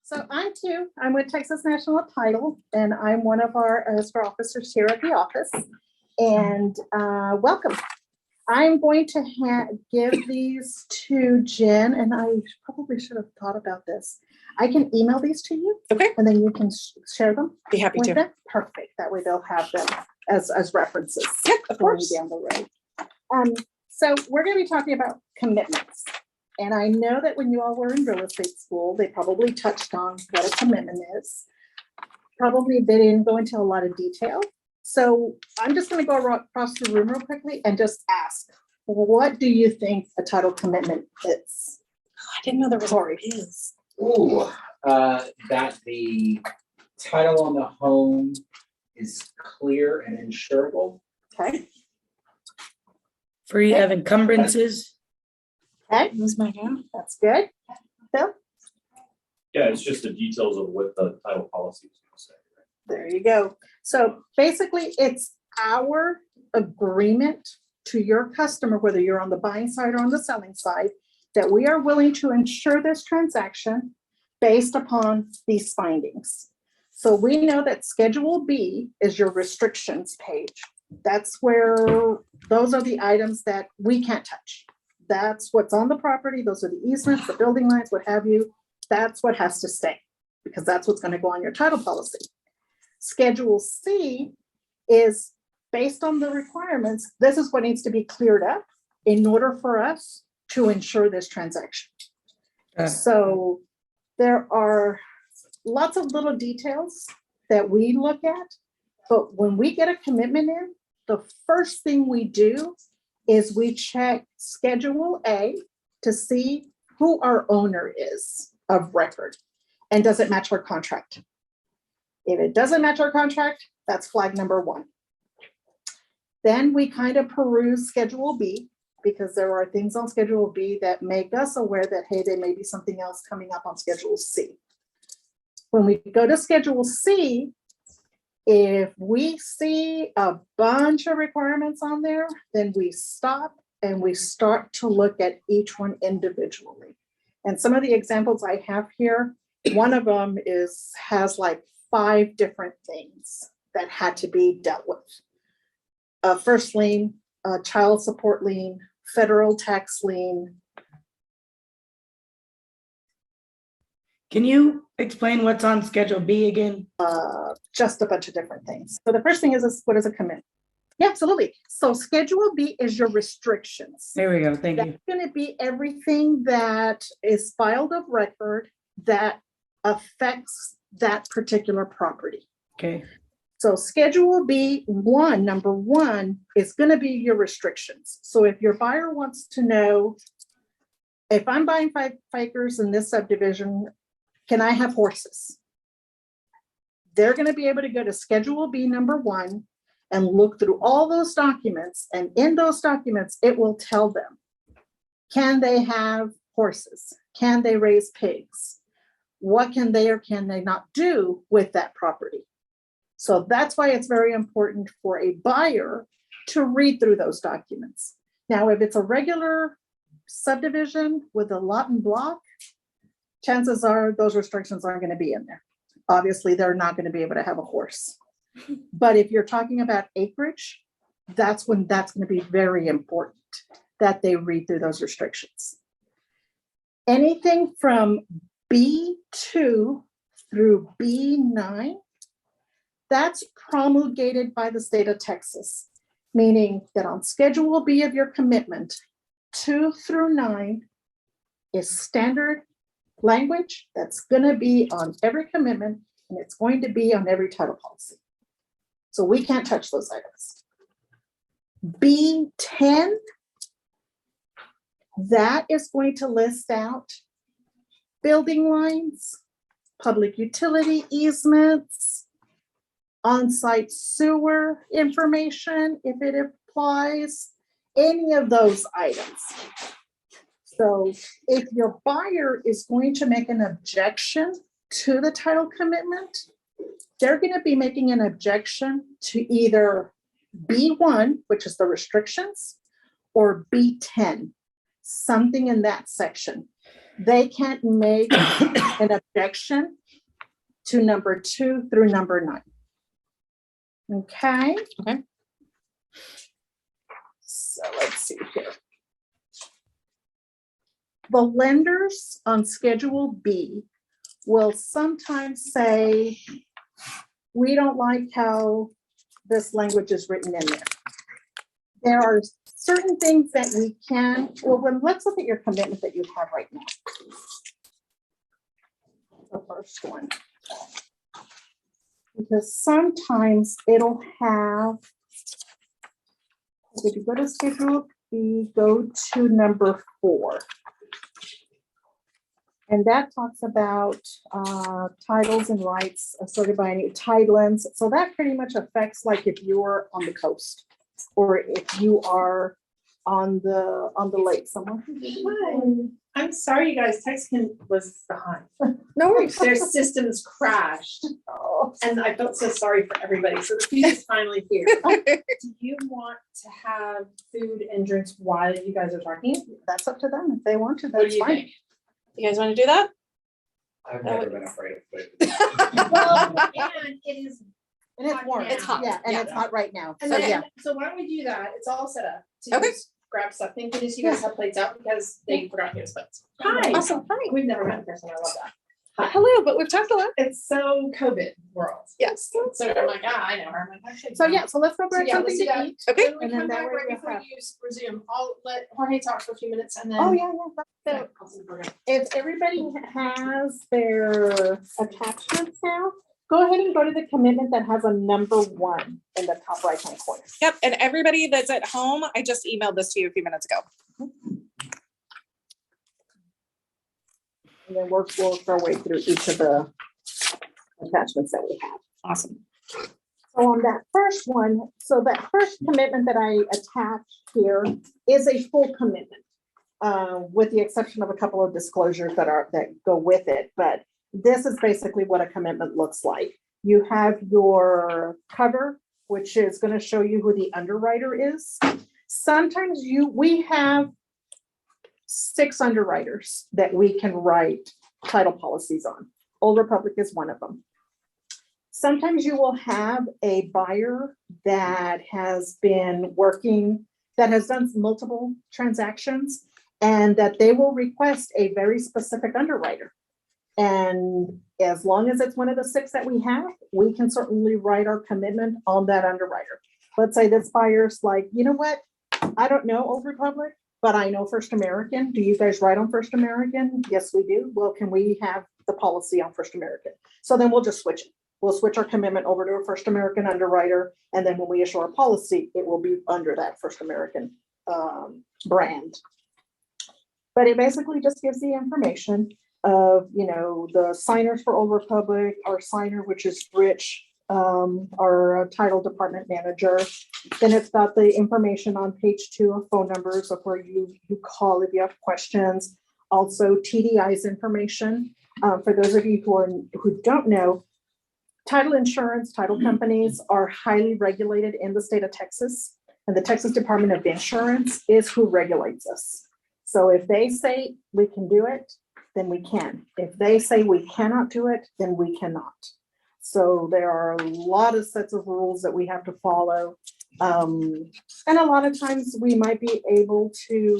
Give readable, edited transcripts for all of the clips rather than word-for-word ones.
So I'm with Texas National Title, and I'm one of our escrow officers here at the office. And welcome. I'm going to give these to Jen, and I probably should have thought about this. I can email these to you. Okay. And then you can share them. Be happy with to. them. Perfect. That way they'll have them as references. Yep, of going course. down the road. So we're going to be talking about commitments. And I know that when you all were in real estate school, they probably touched on what a commitment is. Probably they didn't go into a lot of detail. So I'm just going to go across the room real quickly and just ask, what do you think a title commitment is? I didn't know there was Corey. is. Ooh, that the title on the home is clear and insurable. Okay. Free of encumbrances. Okay. Was my name? That's good. Phil? Yeah, it's just the details of what the title policy is going to say. There you go. So basically, it's our agreement to your customer, whether you're on the buying side or on the selling side, that we are willing to insure this transaction based upon these findings. So we know that Schedule B is your restrictions page. That's where those are the items that we can't touch. That's what's on the property. Those are the easements, the building lines, what have you. That's what has to stay because that's what's going to go on your title policy. Schedule C is based on the requirements. This is what needs to be cleared up in order for us to insure this transaction. So there are lots of little details that we look at, but when we get a commitment in, the first thing we do is we check Schedule A to see who our owner is of record and does it match our contract. If it doesn't match our contract, that's flag number 1. Then we kind of peruse Schedule B because there are things on Schedule B that make us aware that, hey, there may be something else coming up on Schedule C. When we go to Schedule C, if we see a bunch of requirements on there, then we stop and we start to look at each one individually. And some of the examples I have here, one of them has like 5 different things that had to be dealt with. First lien, child support lien, federal tax lien. Can you explain what's on Schedule B again? Just a bunch of different things. So the first thing is what is a commitment? Yeah, absolutely. So Schedule B is your restrictions. There we go. Thank you. That's going to be everything that is filed of record that affects that particular property. Okay. So Schedule B1, number 1, is going to be your restrictions. So if your buyer wants to know, if I'm buying 5 acres in this subdivision, can I have horses? They're going to be able to go to Schedule B number 1 and look through all those documents. And in those documents, it will tell them, can they have horses? Can they raise pigs? What can they or can they not do with that property? So that's why it's very important for a buyer to read through those documents. Now, if it's a regular subdivision with a lot and block, chances are those restrictions aren't going to be in there. Obviously, they're not going to be able to have a horse. But if you're talking about acreage, that's when that's going to be very important that they read through those restrictions. Anything from B2 through B9, that's promulgated by the state of Texas, meaning that on Schedule B of your commitment, 2 through 9 is standard language that's going to be on every commitment, and it's going to be on every title policy. So we can't touch those items. B10, that is going to list out building lines, public utility easements, on-site sewer information, if it applies, any of those items. So if your buyer is going to make an objection to the title commitment, they're going to be making an objection to either B1, which is the restrictions, or B10, something in that section. they can't make an objection to number 2 through number 9. Okay? Okay. So let's see here. The lenders on Schedule B will sometimes say, we don't like how this language is written in there. There are certain things that we can, let's look at your commitment that you have right now. The first one. Because sometimes it'll have, if you go to Schedule B, go to number 4. And that talks about titles and rights asserted by any titlants. So that pretty much affects like if you're on the coast or if you are on the lake somewhere. Hi. I'm sorry, you guys, Texan was behind. No worries. Their systems crashed, Oh, and I felt so sorry for everybody. So the food is finally here. Do you want to have food and drinks while you guys are talking? that's up to them. If they want to, What do that's you fine. think? You guys want to do that? I've never been afraid of food. Well, and it is, And it's Hot warm. now. It's hot, Yeah, and yeah. it's hot right now. and So then, yeah, so why don't we do that? It's all set up to Okay. just grab stuff. Thank goodness you guys have plates out because they forgot to give us plates. Hi. Awesome. Hi. We've never met in person. I love that. Hello, but we've talked a lot. It's so COVID world. Yes. So I'm like, I know her. I'm like, okay. so yeah, so let's go So grab yeah, something let's do to that. eat. Okay. When we And then come that back way right we'll before have- you resume, I'll let Jorge talk for a few minutes and then. Oh, yeah, yeah. So if everybody has their attachments now, go ahead and go to the commitment that has a number 1 in the top right-hand corner. Yep. And everybody that's at home, I just emailed this to you a few minutes ago. And then we'll work our way through each of the attachments that we have. Awesome. So on that first one, so that first commitment that I attached here is a full commitment, with the exception of a couple of disclosures that go with it. But this is basically what a commitment looks like. You have your cover, which is going to show you who the underwriter is. Sometimes we have 6 underwriters that we can write title policies on. Old Republic is one of them. Sometimes you will have a buyer that has been working, that has done multiple transactions, and that they will request a very specific underwriter. And as long as it's one of the 6 that we have, we can certainly write our commitment on that underwriter. Let's say this buyer's like, you know what? I don't know Old Republic, but I know First American. Do you guys write on First American? Yes, we do. Well, can we have the policy on First American? So then we'll just switch it. We'll switch our commitment over to a First American underwriter. And then when we issue our policy, it will be under that First American brand. But it basically just gives the information of, the signers for Old Republic, our signer, which is Rich, our title department manager. Then it's got the information on page 2 of phone numbers of where you call if you have questions. Also TDI's information. For those of you who don't know, title insurance, title companies are highly regulated in the state of Texas, and the Texas Department of Insurance is who regulates us. So if they say we can do it, then we can. If they say we cannot do it, then we cannot. So there are a lot of sets of rules that we have to follow. And a lot of times we might be able to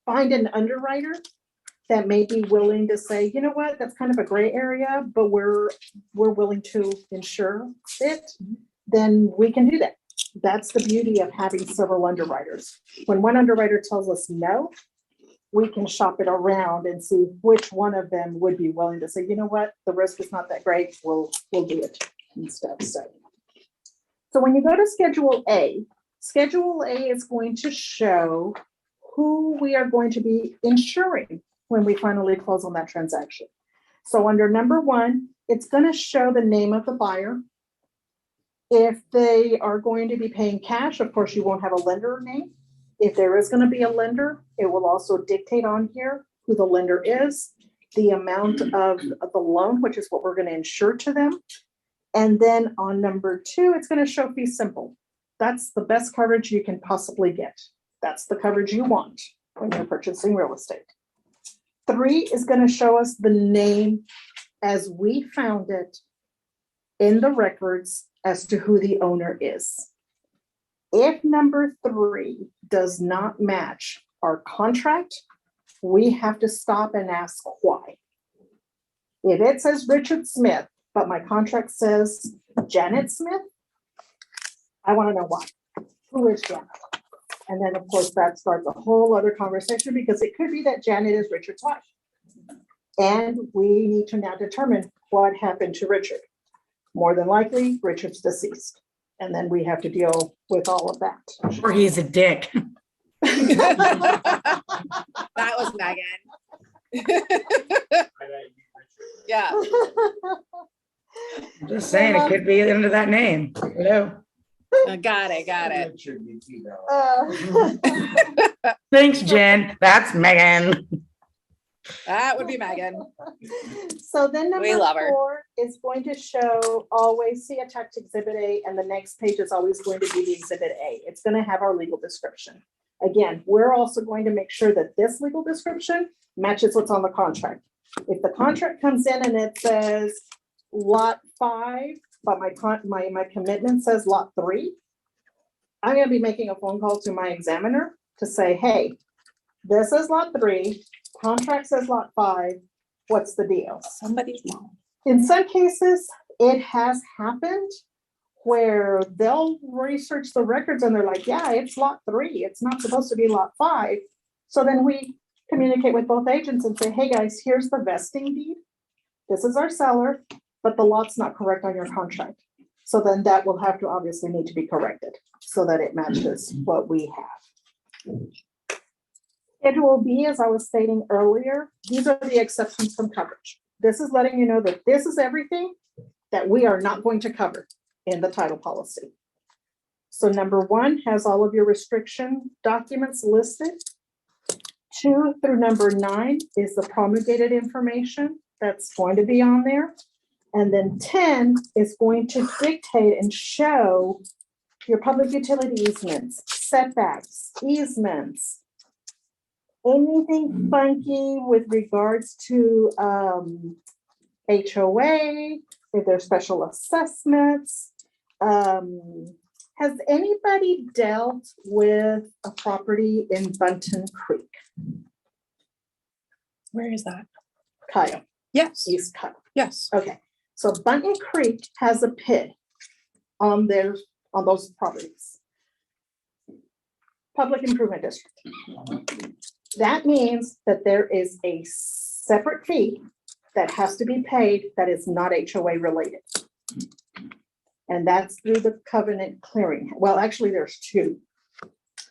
find an underwriter that may be willing to say, you know what, that's kind of a gray area, but we're willing to insure it, then we can do that. That's the beauty of having several underwriters. When one underwriter tells us no, we can shop it around and see which one of them would be willing to say, you know what, the risk is not that great, we'll do it and stuff. So when you go to Schedule A is going to show who we are going to be insuring when we finally close on that transaction. So under number 1, it's going to show the name of the buyer. If they are going to be paying cash, of course, you won't have a lender name. If there is going to be a lender, it will also dictate on here who the lender is, the amount of the loan, which is what we're going to insure to them. And then on number 2, it's going to show fee simple. That's the best coverage you can possibly get. That's the coverage you want. when you're purchasing real estate. 3 is gonna show us the name as we found it in the records as to who the owner is. If number 3 does not match our contract, we have to stop and ask why. If it says Richard Smith, but my contract says Janet Smith, I want to know why. Who is Janet? And then, of course, that starts a whole other conversation because it could be that Janet is Richard's wife. And we need to now determine what happened to Richard. More than likely, Richard's deceased. And then we have to deal with all of that. Or he's a dick. That was Megan. Yeah. I'm just saying, it could be under that name. Hello. Got it. Richard, you know. Thanks, Jen. That's Megan. That would be Megan. So then We number love her. 4 is going to show, always see attached exhibit A, and the next page is always going to be the exhibit A. It's going to have our legal description. Again, we're also going to make sure that this legal description matches what's on the contract. If the contract comes in and it says lot 5, but my commitment says lot 3, I'm gonna be making a phone call to my examiner to say, hey, this is lot 3, contract says lot 5, what's the deal? Somebody's mom. In some cases, it has happened where they'll research the records and they're like, yeah, it's lot 3. It's not supposed to be lot 5. So then we communicate with both agents and say, hey guys, here's the vesting deed. This is our seller, but the lot's not correct on your contract. So then that will have to obviously need to be corrected so that it matches what we have. Schedule B, as I was stating earlier, these are the exceptions from coverage. This is letting you know that this is everything that we are not going to cover in the title policy. So number 1 has all of your restriction documents listed. 2 through number 9 is the promulgated information that's going to be on there. And then 10 is going to dictate and show your public utility easements, setbacks, easements, anything funky with regards to HOA, if there's special assessments. Has anybody dealt with a property in Bunton Creek? Where is that? Kyle, Yes. East Kyle. Yes. Okay, so Bunton Creek has a pit on those properties. Public Improvement District. That means that there is a separate fee that has to be paid that is not HOA related. And that's through the covenant clearing. Well, actually, there's 2.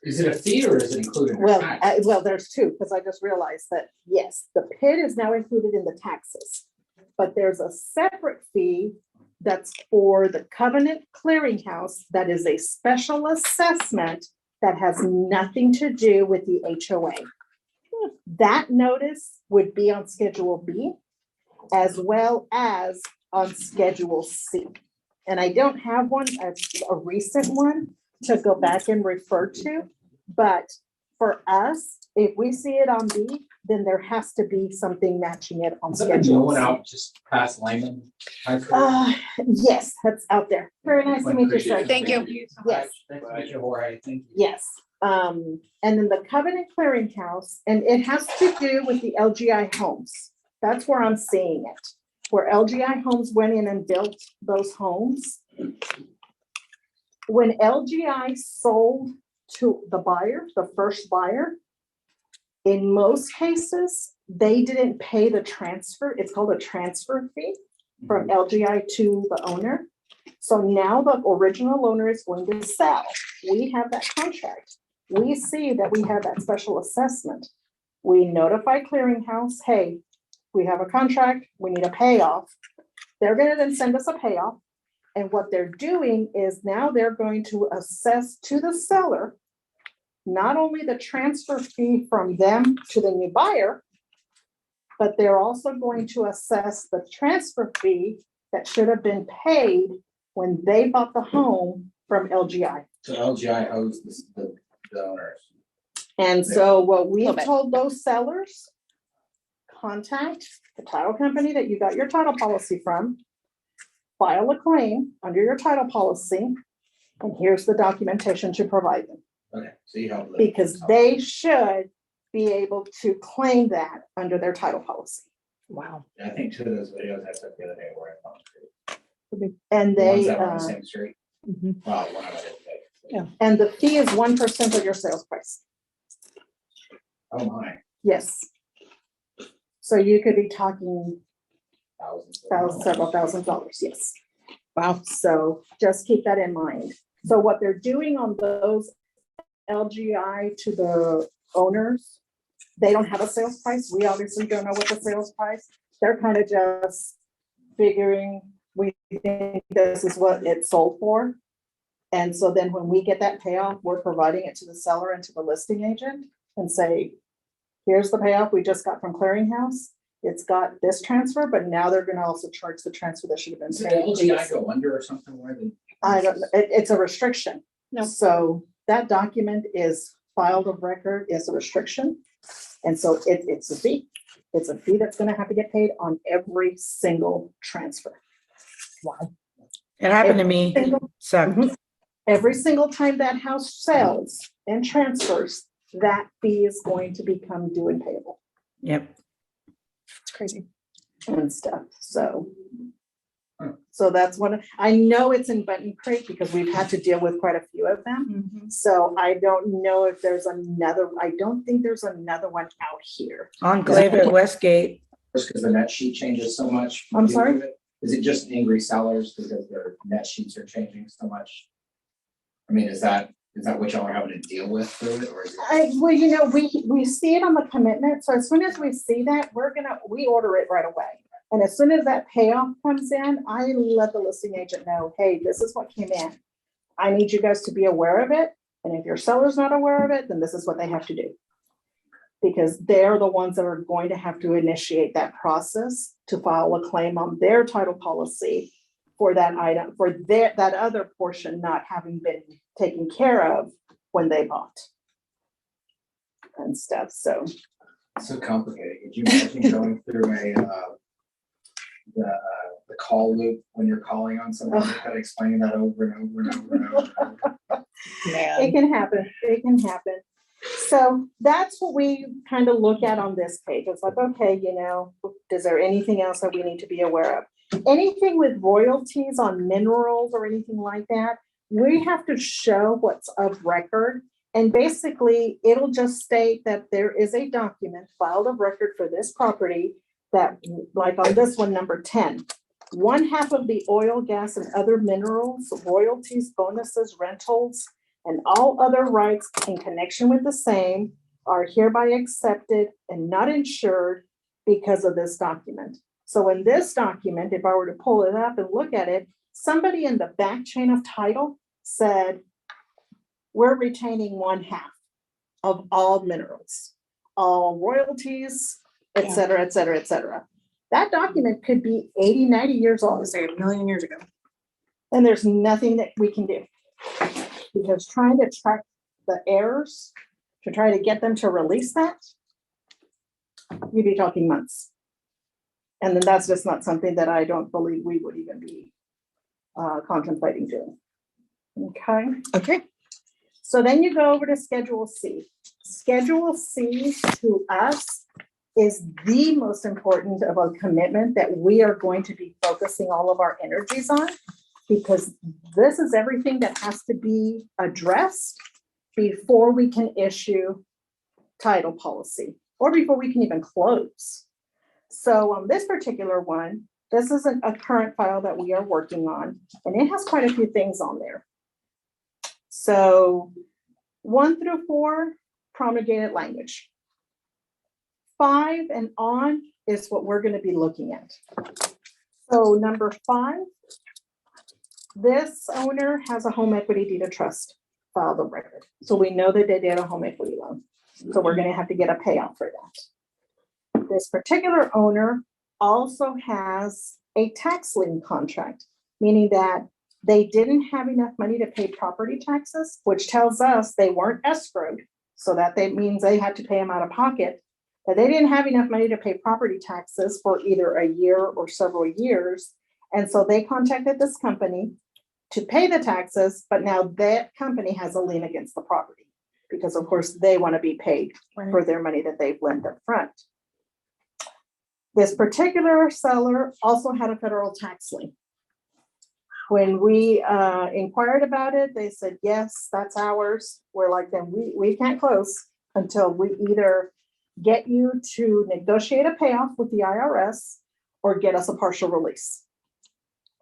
Is it a fee or is it included in Well, tax? there's 2, because I just realized that, yes, the pit is now included in the taxes. But there's a separate fee that's for the covenant clearinghouse that is a special assessment that has nothing to do with the HOA. That notice would be on Schedule B as well as on Schedule C. And I don't have one, a recent one to go back and refer to, but for us, if we see it on B, then there has to be something matching it on Is that a new Schedule one C. out just past Lyman High School? Yes, that's out there. Very nice to meet you, sir. Thank you. Yes. Nice to meet you, Jorge. Thank you. Yes, and then the Covenant Clearinghouse, and it has to do with the LGI homes. That's where I'm seeing it, where LGI Homes went in and built those homes. When LGI sold to the buyer, the first buyer, in most cases, they didn't pay the transfer. It's called a transfer fee from LGI to the owner. So now the original owner is going to sell. We have that contract. We see that we have that special assessment. We notify clearinghouse, hey, we have a contract, we need a payoff. They're gonna then send us a payoff. And what they're doing is now they're going to assess to the seller, not only the transfer fee from them to the new buyer, but they're also going to assess the transfer fee that should have been paid when they bought the home from LGI. So LGI owes the owners. And so what we Love it. told those sellers, contact the title company that you got your title policy from, file a claim under your title policy, and here's the documentation to provide them. Okay, so you help. them. Because they should be able to claim that under their title policy. Wow. I think two of those videos I took the other day were on Street. And The ones they, that were on the same street. Mhm. Well, one of them. Yeah. and the fee is 1% of your sales price. Oh, my. Yes. So you could be talking Thousands. several $1,000s, yes. Wow. So just keep that in mind. So what they're doing on those LGI to the owners, they don't have a sales price. We obviously don't know what the sales price. They're kind of just figuring, we think this is what it's sold for. And so then when we get that payoff, we're providing it to the seller and to the listing agent and say, here's the payoff we just got from Clearinghouse. It's got this transfer, but now they're gonna also charge the transfer that should have been Does the paid. LGI go under or something where the? I don't, it's a restriction. No. So that document is filed of record, is a restriction. And so it's a fee. It's a fee that's gonna have to get paid on every single transfer. It happened to me. Single- Sucked. Mhm. Every single time that house sells and transfers, that fee is going to become due and payable Yep. It's crazy. and stuff, so. Huh. So that's one, I know it's in Benton Creek because we've had to deal with quite a few of them. Mhm. So I don't know if there's another, I don't think there's another one out here. Enclave at Westgate. Just because the net sheet changes so much. I'm sorry? Is it just angry sellers because their net sheets are changing so much? I mean, is that what y'all are having to deal with through it, or is it? Well, we see it on the commitment, so as soon as we see that, we order it right away. And as soon as that payoff comes in, I let the listing agent know, hey, this is what came in. I need you guys to be aware of it, and if your seller's not aware of it, then this is what they have to do. Because they're the ones that are going to have to initiate that process to file a claim on their title policy for that item, for that other portion not having been taken care of when they bought. And stuff, so. So complicated. Could you imagine going through the call loop when you're calling on someone, kind of explaining that over and over and over and over? And over? It can happen, it can happen. So that's what we kind of look at on this page. It's like, okay, is there anything else that we need to be aware of? Anything with royalties on minerals or anything like that, we have to show what's of record. And basically, it'll just state that there is a document filed of record for this property that, like on this one, number 10, 1/2 of the oil, gas, and other minerals, royalties, bonuses, rentals, and all other rights in connection with the same are hereby accepted and not insured because of this document. So in this document, if I were to pull it up and look at it, somebody in the back chain of title said, we're retaining 1/2 of all minerals, all royalties, et cetera, et cetera, et cetera. That document could be 80, 90 years old. Say a million years ago. And there's nothing that we can do. Because trying to track the heirs, to try to get them to release that, you'd be talking months. And then that's just not something that I don't believe we would even be contemplating doing. Okay, Okay. so then you go over to Schedule C. Schedule C to us is the most important of a commitment that we are going to be focusing all of our energies on, because this is everything that has to be addressed before we can issue title policy or before we can even close. So on this particular one, this is a current file that we are working on, and it has quite a few things on there. So 1 through 4, promulgated language. 5 and on is what we're going to be looking at. So number 5, this owner has a home equity deed of trust filed of record. So we know that they did a home equity loan. So we're going to have to get a payout for that. This particular owner also has a tax lien contract, meaning that they didn't have enough money to pay property taxes, which tells us they weren't escrowed. So that they means they had to pay them out of pocket, that they didn't have enough money to pay property taxes for either a year or several years. And so they contacted this company to pay the taxes, but now that company has a lien against the property. Because of course they want to be paid for their money that they've lent up front. This particular seller also had a federal tax lien. When we inquired about it, they said, yes, that's ours. We're like, then we can't close until we either get you to negotiate a payoff with the IRS or get us a partial release.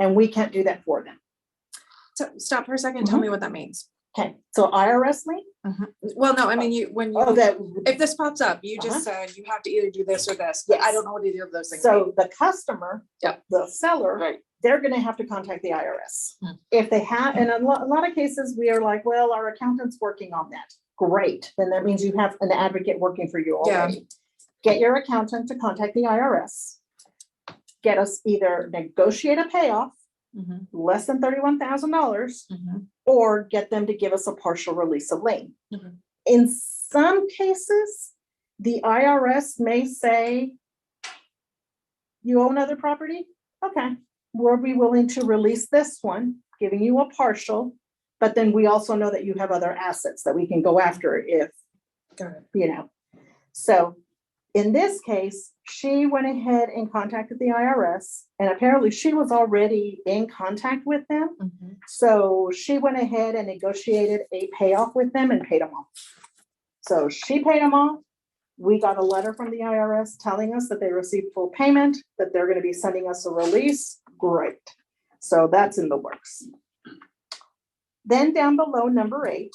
And we can't do that for them. So stop for a second, tell me what that means. Okay, so IRS lien? Well, no, I mean, when Oh, you, that, if this pops up, you just said you have to either do this or this, but I Yes. don't know what either of those things mean. so the customer, Yep. the seller, Right. they're gonna have to contact the IRS. Hmm. If they have, and a lot of cases, we are like, well, our accountant's working on that. Great, then that means you have an advocate working for you Yeah. already. Get your accountant to contact the IRS. Get us either negotiate a payoff, Mhm, less than $31,000, mhm. or get them to give us a partial release of lien. Mhm. In some cases, the IRS may say, you own other property? Okay, we'll be willing to release this one, giving you a partial, but then we also know that you have other assets that we can go after if, Got it. you know. So in this case, she went ahead and contacted the IRS, and apparently she was already in contact with them. Mhm. So she went ahead and negotiated a payoff with them and paid them off. So she paid them off. We got a letter from the IRS telling us that they received full payment, that they're gonna be sending us a release. Great. So that's in the works. Then down below, number 8,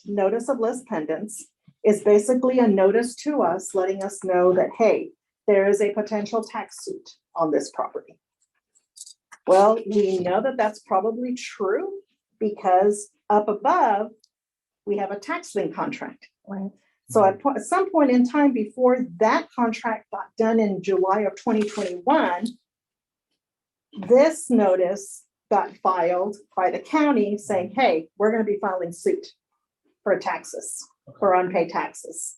notice of list pendants is basically a notice to us, letting us know that, hey, there is a potential tax suit on this property. Well, we know that that's probably true because up above, we have a tax lien contract. Right. So at some point in time before that contract got done in July of 2021, this notice got filed by the county saying, hey, we're going to be filing suit for taxes, for unpaid taxes.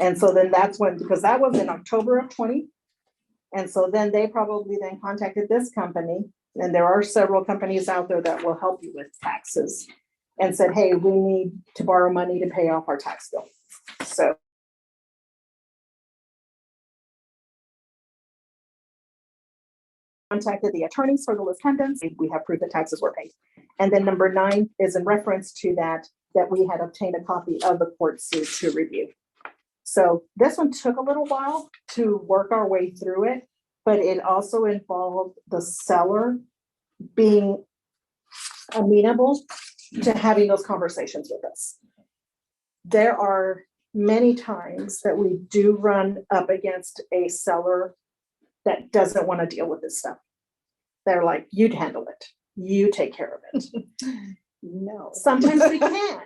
And so then that's when, because that was in October of 20. And so then they probably then contacted this company, and there are several companies out there that will help you with taxes, and said, hey, we need to borrow money to pay off our tax bill. So contacted the attorneys for the list pendants. We have proof that taxes were paid. And then number 9 is in reference to that we had obtained a copy of the court suit to review. So this one took a little while to work our way through it, but it also involved the seller being amenable to having those conversations with us. There are many times that we do run up against a seller that doesn't want to deal with this stuff. They're like, you'd handle it. You take care of it. No. Sometimes we can.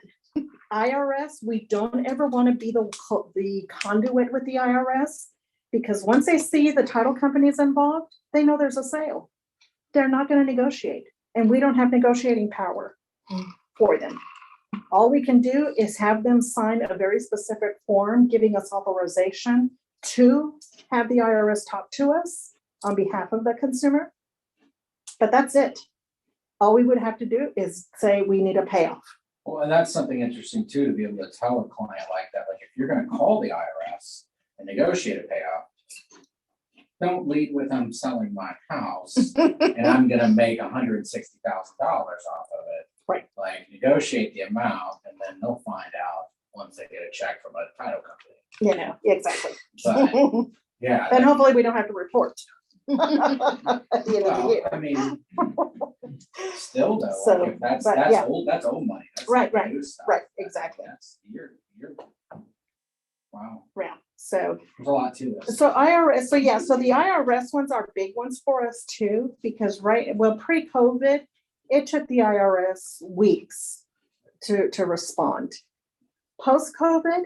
IRS, we don't ever want to be the conduit with the IRS, because once they see the title company is involved, they know there's a sale. They're not going to negotiate, and we don't have negotiating power for them. All we can do is have them sign a very specific form giving us authorization to have the IRS talk to us on behalf of the consumer. But that's it. All we would have to do is say we need a payoff. Well, and that's something interesting too, to be able to tell a client like that, like if you're gonna call the IRS and negotiate a payoff, don't lead with I'm selling my house and I'm gonna make $160,000 off of it. Right. Like negotiate the amount and then they'll find out once they get a check from a title company. You know, exactly. But yeah. And hopefully we don't have to report. At the end of the Well, year. I mean, still though, So, like if that's but yeah. that's old money. That's Right, not right, new stuff. right, exactly. That's you're wow, Yeah, so, there's a lot to this. so IRS, so yeah, so the IRS ones are big ones for us too, because pre-COVID, it took the IRS weeks to respond. Post-COVID,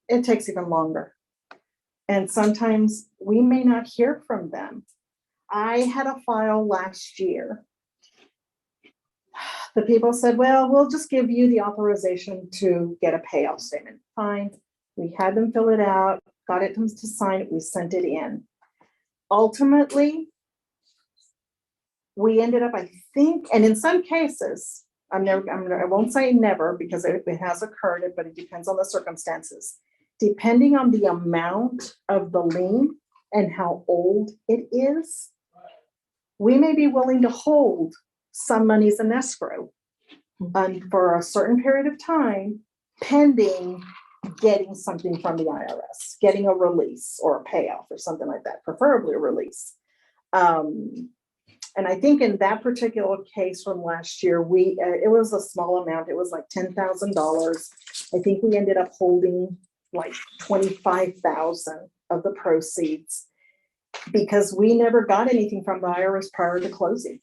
it takes even longer. And sometimes we may not hear from them. I had a file last year. The people said, well, we'll just give you the authorization to get a payoff statement. Fine. We had them fill it out, got it to sign it, we sent it in. Ultimately, we ended up, I think, and in some cases, I won't say never because it has occurred, but it depends on the circumstances. Depending on the amount of the lien and how old it is, we may be willing to hold some monies in escrow for a certain period of time, pending getting something from the IRS, getting a release or a payoff or something like that, preferably a release. And I think in that particular case from last year, it was a small amount. It was like $10,000. I think we ended up holding like 25,000 of the proceeds because we never got anything from the IRS prior to closing.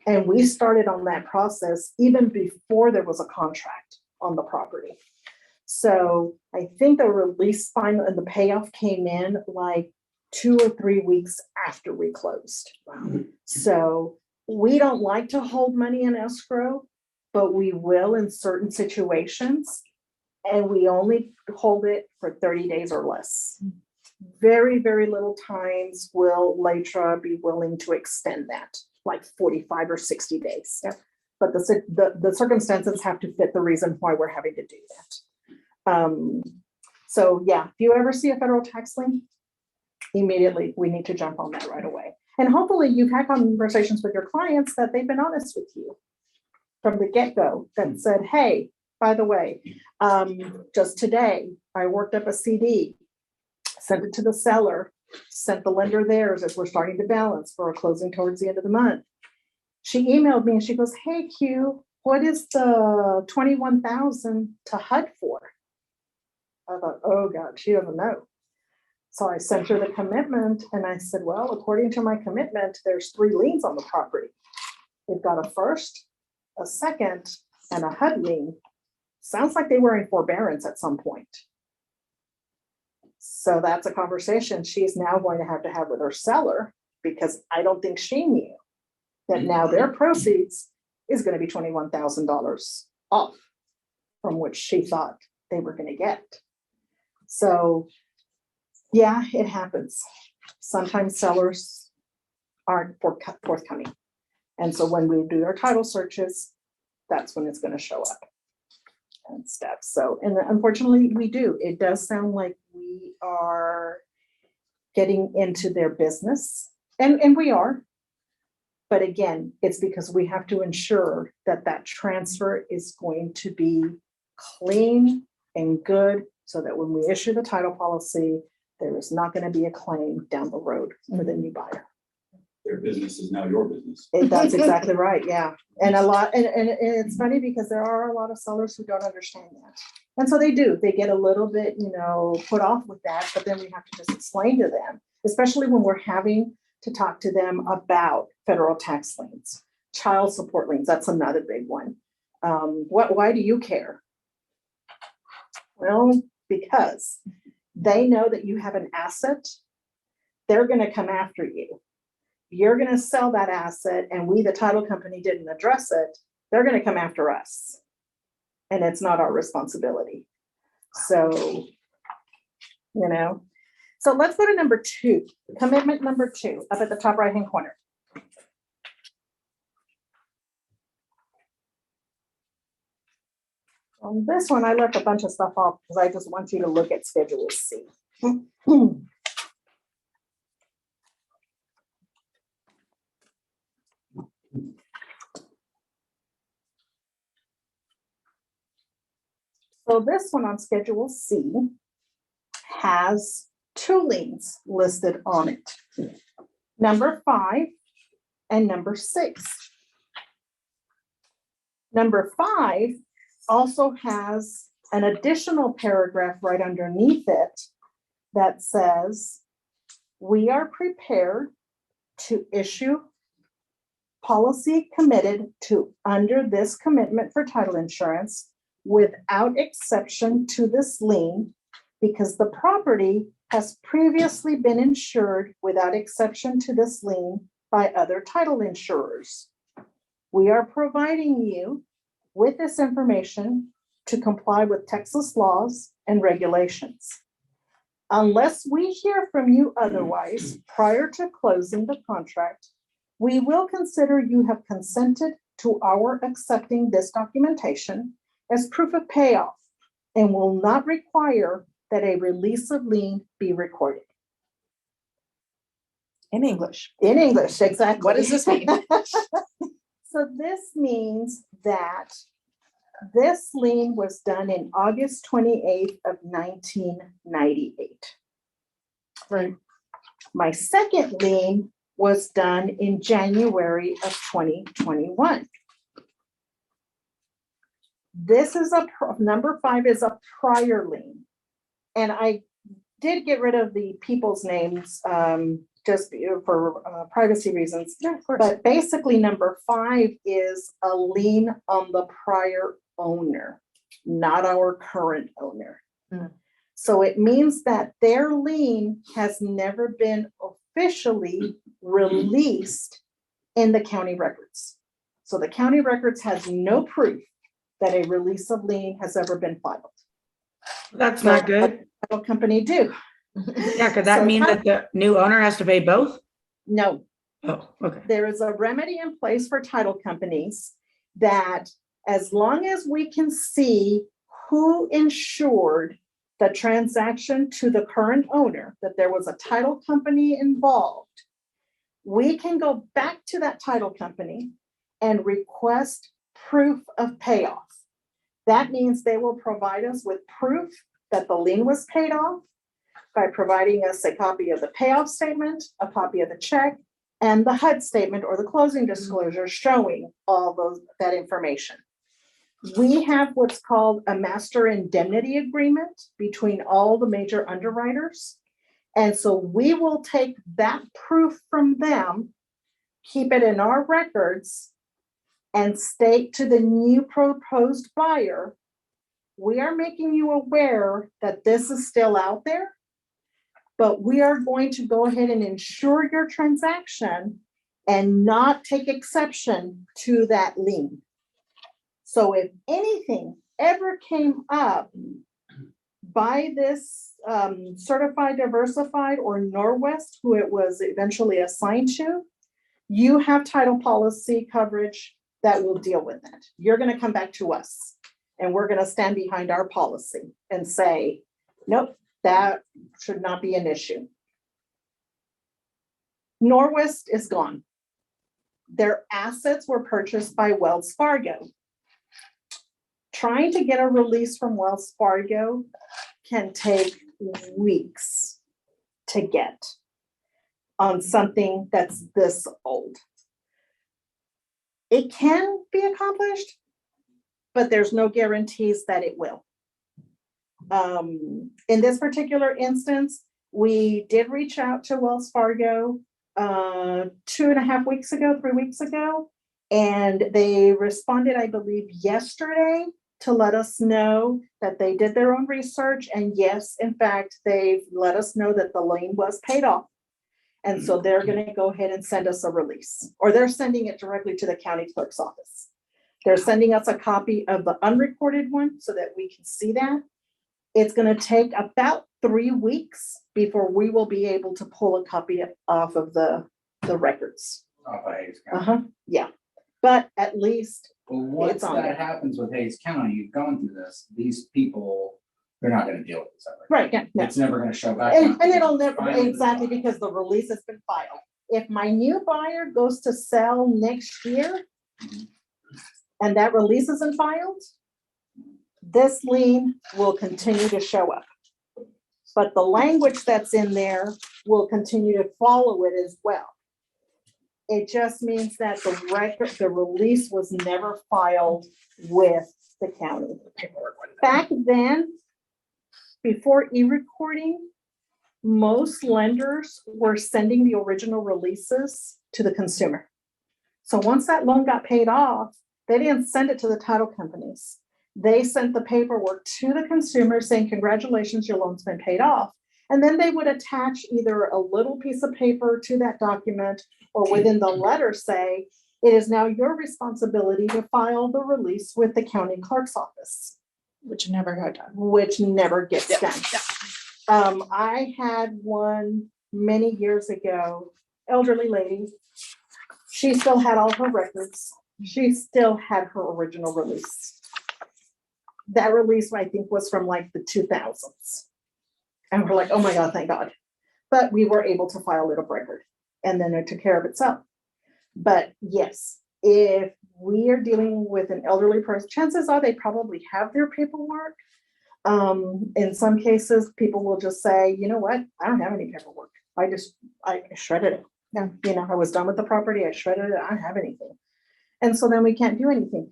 And we started on that process even before there was a contract on the property. So I think the release fine and the payoff came in like 2 or 3 weeks after we closed. So we don't like to hold money in escrow, but we will in certain situations. And we only hold it for 30 days or less. Very, very little times will LATRA be willing to extend that, like 45 or 60 days. Yep. But the circumstances have to fit the reason why we're having to do that. So yeah, if you ever see a federal tax lien, immediately we need to jump on that right away. And hopefully you've had conversations with your clients that they've been honest with you from the get-go that said, hey, by the way, just today, I worked up a CD, sent it to the seller, sent the lender theirs as we're starting to balance for a closing towards the end of the month. She emailed me and she goes, hey, Q, what is the 21,000 to HUD for? I thought, oh God, she doesn't know. So I sent her the commitment and I said, well, according to my commitment, there's 3 liens on the property. They've got a first, a second, and a HUD lien. Sounds like they were in forbearance at some point. So that's a conversation she's now going to have with her seller because I don't think she knew that now their proceeds is going to be $21,000 off from which she thought they were going to get. So yeah, it happens. Sometimes sellers aren't forthcoming. And so when we do our title searches, that's when it's going to show up and stuff. So, and unfortunately we do. It does sound like we are getting into their business and we are. But again, it's because we have to ensure that that transfer is going to be clean and good so that when we issue the title policy, there is not going to be a claim down the road for the new buyer. Their business is now your business. That's exactly right. Yeah. And it's funny because there are a lot of sellers who don't understand that. And so they do, they get a little bit, put off with that, but then we have to just explain to them, especially when we're having to talk to them about federal tax liens, child support liens. That's another big one. Why do you care? Well, because they know that you have an asset. They're going to come after you. You're going to sell that asset and we, the title company, didn't address it. They're going to come after us. And it's not our responsibility. So, so let's go to number 2, commitment number 2 up at the top right-hand corner. On this one, I left a bunch of stuff off because I just want you to look at Schedule C. So this one on Schedule C has 2 liens listed on it. Number 5 and number 6. Number 5 also has an additional paragraph right underneath it that says, we are prepared to issue policy committed to under this commitment for title insurance without exception to this lien because the property has previously been insured without exception to this lien by other title insurers. We are providing you with this information to comply with Texas laws and regulations. Unless we hear from you otherwise prior to closing the contract, we will consider you have consented to our accepting this documentation as proof of payoff and will not require that a release of lien be recorded. In English. In English, exactly. What does this mean? So this means that this lien was done in August 28th of 1998. Right. My second lien was done in January of 2021. This is number 5 is a prior lien. And I did get rid of the people's names just for privacy reasons. Yeah, of course. But basically, number 5 is a lien on the prior owner, not our current owner. Mm. So it means that their lien has never been officially released in the county records. So the county records has no proof that a release of lien has ever been filed. That's not good. Title company do. Yeah, could that So mean that the new owner has to pay both? No, Oh, okay. there is a remedy in place for title companies that as long as we can see who insured the transaction to the current owner, that there was a title company involved, we can go back to that title company and request proof of payoff. That means they will provide us with proof that the lien was paid off by providing us a copy of the payoff statement, a copy of the check, and the HUD statement or the closing disclosure showing all that information. We have what's called a master indemnity agreement between all the major underwriters. And so we will take that proof from them, keep it in our records, and state to the new proposed buyer, we are making you aware that this is still out there, but we are going to go ahead and insure your transaction and not take exception to that lien. So if anything ever came up by this certified diversified or Norwest, who it was eventually assigned to, you have title policy coverage that will deal with it. You're going to come back to us and we're going to stand behind our policy and say, nope, that should not be an issue. Norwest is gone. Their assets were purchased by Wells Fargo. Trying to get a release from Wells Fargo can take weeks to get on something that's this old. It can be accomplished, but there's no guarantees that it will. In this particular instance, we did reach out to Wells Fargo 2.5 weeks ago, 3 weeks ago, and they responded, I believe, yesterday to let us know that they did their own research. And yes, in fact, they've let us know that the lien was paid off. And so they're going to go ahead and send us a release, or they're sending it directly to the county clerk's office. They're sending us a copy of the unrecorded one so that we can see that. It's going to take about 3 weeks before we will be able to pull a copy off of the records. Off of Hayes County. Yeah, but at least Well, once It's on there. that happens with Hayes County, you've gone through this, these people, they're not gonna deal with this ever. right. Yeah, yeah. It's never gonna show back. And up. it'll never, Finally exactly, filed. because the release has been filed. If my new buyer goes to sell next year and that release isn't filed, this lien will continue to show up. But the language that's in there will continue to follow it as well. It just means that the release was never filed with the county. Back then, before e-recording, most lenders were sending the original releases to the consumer. So once that loan got paid off, they didn't send it to the title companies. They sent the paperwork to the consumer saying, congratulations, your loan's been paid off. And then they would attach either a little piece of paper to that document or within the letter say, it is now your responsibility to file the release with the county clerk's office. Which never got done. which never gets Yeah, done. I had one many years ago, elderly lady. She still had all her records. She still had her original release. That release, I think, was from like the 2000s. And we're like, oh my God, thank God. But we were able to file it a record and then it took care of itself. But yes, if we are dealing with an elderly person, chances are they probably have their paperwork. In some cases, people will just say, you know what, I don't have any paperwork. I shredded it. Yeah, you know, I was done with the property, I shredded it, I don't have anything. And so then we can't do anything.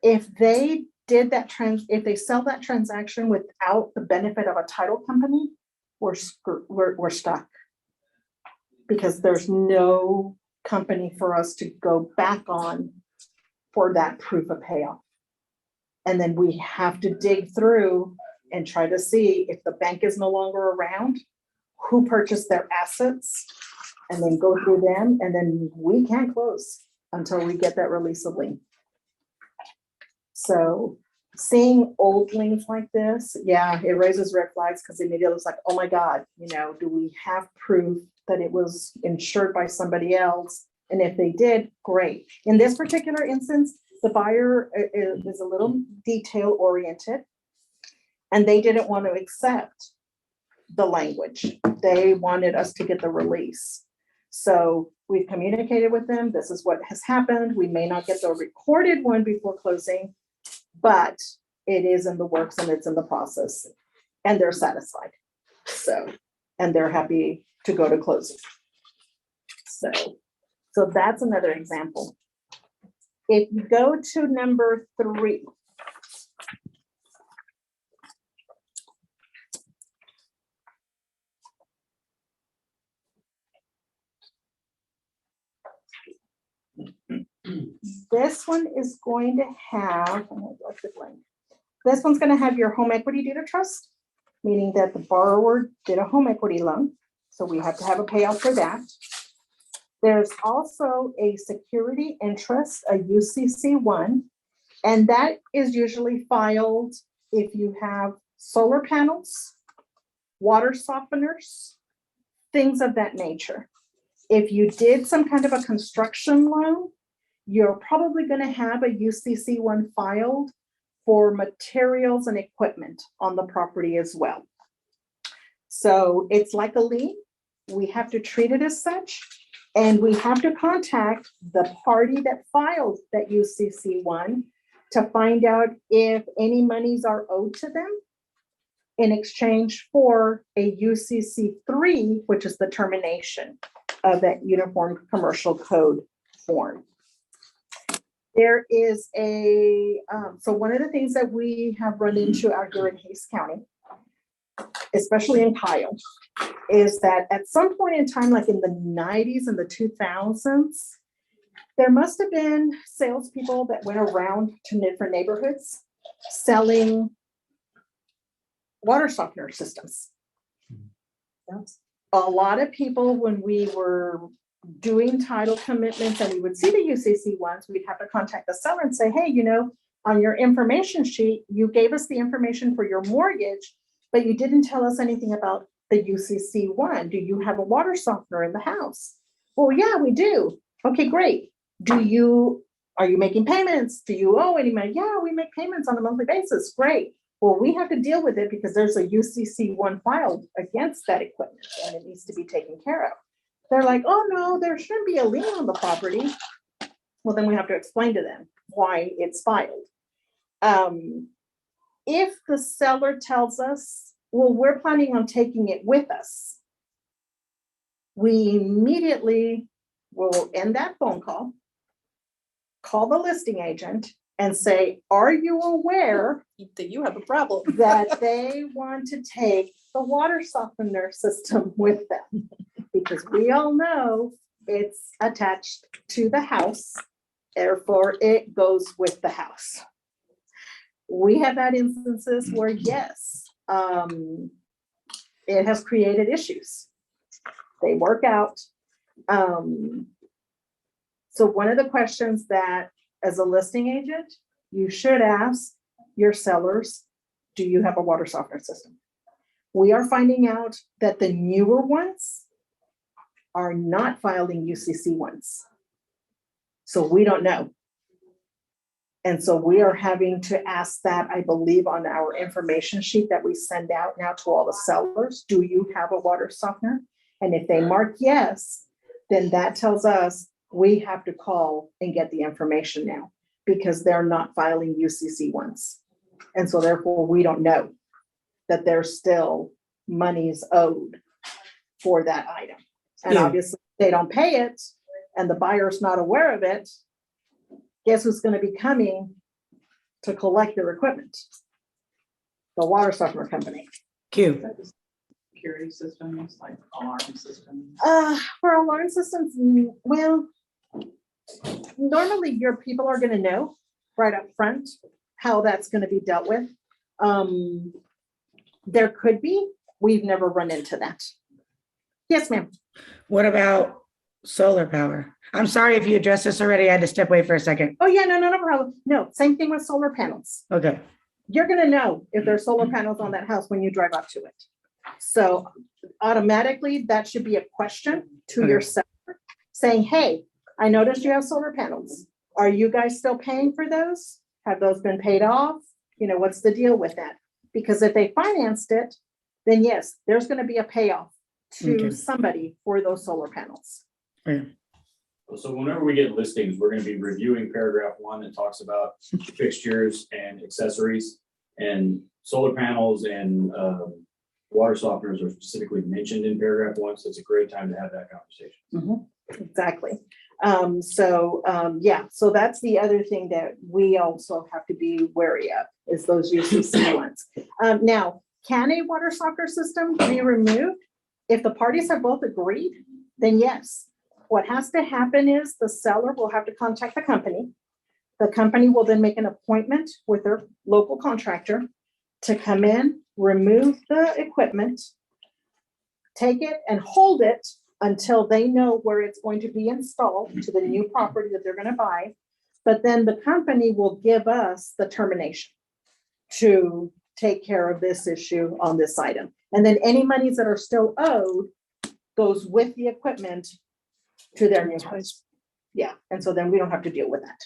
If they did that if they sell that transaction without the benefit of a title company, we're stuck. Because there's no company for us to go back on for that proof of payoff. And then we have to dig through and try to see if the bank is no longer around, who purchased their assets, and then go through them, and then we can't close until we get that release of lien. So seeing old liens like this, yeah, it raises red flags because immediately it's like, oh my God, you know, do we have proof that it was insured by somebody else? And if they did, great. In this particular instance, the buyer is a little detail oriented and they didn't want to accept the language. They wanted us to get the release. So we've communicated with them. This is what has happened. We may not get the recorded one before closing, but it is in the works and it's in the process and they're satisfied. So, and they're happy to go to closing. So that's another example. If you go to number 3, this one is going to have, this one's going to have your home equity deed of trust, meaning that the borrower did a home equity loan. So we have to have a payoff for that. There's also a security interest, a UCC1, and that is usually filed if you have solar panels, water softeners, things of that nature. If you did some kind of a construction loan, you're probably going to have a UCC1 filed for materials and equipment on the property as well. So it's like a lien. We have to treat it as such. And we have to contact the party that filed that UCC1 to find out if any monies are owed to them in exchange for a UCC3, which is the termination of that Uniform Commercial Code form. There is so one of the things that we have run into out here in Hays County, especially in Kyle, is that at some point in time, like in the 90s and the 2000s, there must have been salespeople that went around to different neighborhoods selling water softener systems. A lot of people, when we were doing title commitments and we would see the UCC ones, we'd have to contact the seller and say, hey, you know, on your information sheet, you gave us the information for your mortgage, but you didn't tell us anything about the UCC1. Do you have a water softener in the house? Well, yeah, we do. Okay, great. Are you making payments? Do you owe any money? Yeah, we make payments on a monthly basis. Great. Well, we have to deal with it because there's a UCC1 filed against that equipment and it needs to be taken care of. They're like, oh no, there shouldn't be a lien on the property. Well, then we have to explain to them why it's filed. If the seller tells us, well, we're planning on taking it with us, we immediately will end that phone call the listing agent and say, are you aware That you have a problem. that they want to take the water softener system with them? Because we all know it's attached to the house, therefore it goes with the house. We have had instances where, yes, it has created issues. They work out. So one of the questions that as a listing agent, you should ask your sellers do you have a water softener system? We are finding out that the newer ones are not filing UCC ones. So we don't know. And so we are having to ask that, I believe, on our information sheet that we send out now to all the sellers. Do you have a water softener? And if they mark yes, then that tells us we have to call and get the information now because they're not filing UCC ones. And so therefore we don't know that there's still monies owed for that item. And Yeah. obviously they don't pay it and the buyer's not aware of it. Guess who's going to be coming to collect their equipment? The water softener company. Q. Security systems, like alarm systems. For alarm systems, well, normally your people are gonna know right up front how that's gonna be dealt with. There could be, we've never run into that. Yes, ma'am. What about solar power? I'm sorry if you addressed this already. I had to step away for a second. Oh, yeah, no problem. No, same thing with solar panels. Okay. You're gonna know if there's solar panels on that house when you drive up to it. So automatically, that should be a question to your seller saying, hey, I noticed you have solar panels. Are you guys still paying for those? Have those been paid off? You know, what's the deal with that? Because if they financed it, then yes, there's gonna be a payoff to Okay. somebody for those solar panels. Yeah. So whenever we get listings, we're gonna be reviewing paragraph 1 that talks about fixtures and accessories. And solar panels and water softeners are specifically mentioned in paragraph 1, so it's a great time to have that conversation. Exactly. Yeah, so that's the other thing that we also have to be wary of is those UCC ones. Now, can a water softener system be removed? If the parties have both agreed, then yes. What has to happen is the seller will have to contact the company. The company will then make an appointment with their local contractor to come in, remove the equipment, take it and hold it until they know where it's going to be installed to the new property that they're going to buy. But then the company will give us the termination to take care of this issue on this item. And then any monies that are still owed goes with the equipment to their new house. Yeah, and so then we don't have to deal with that.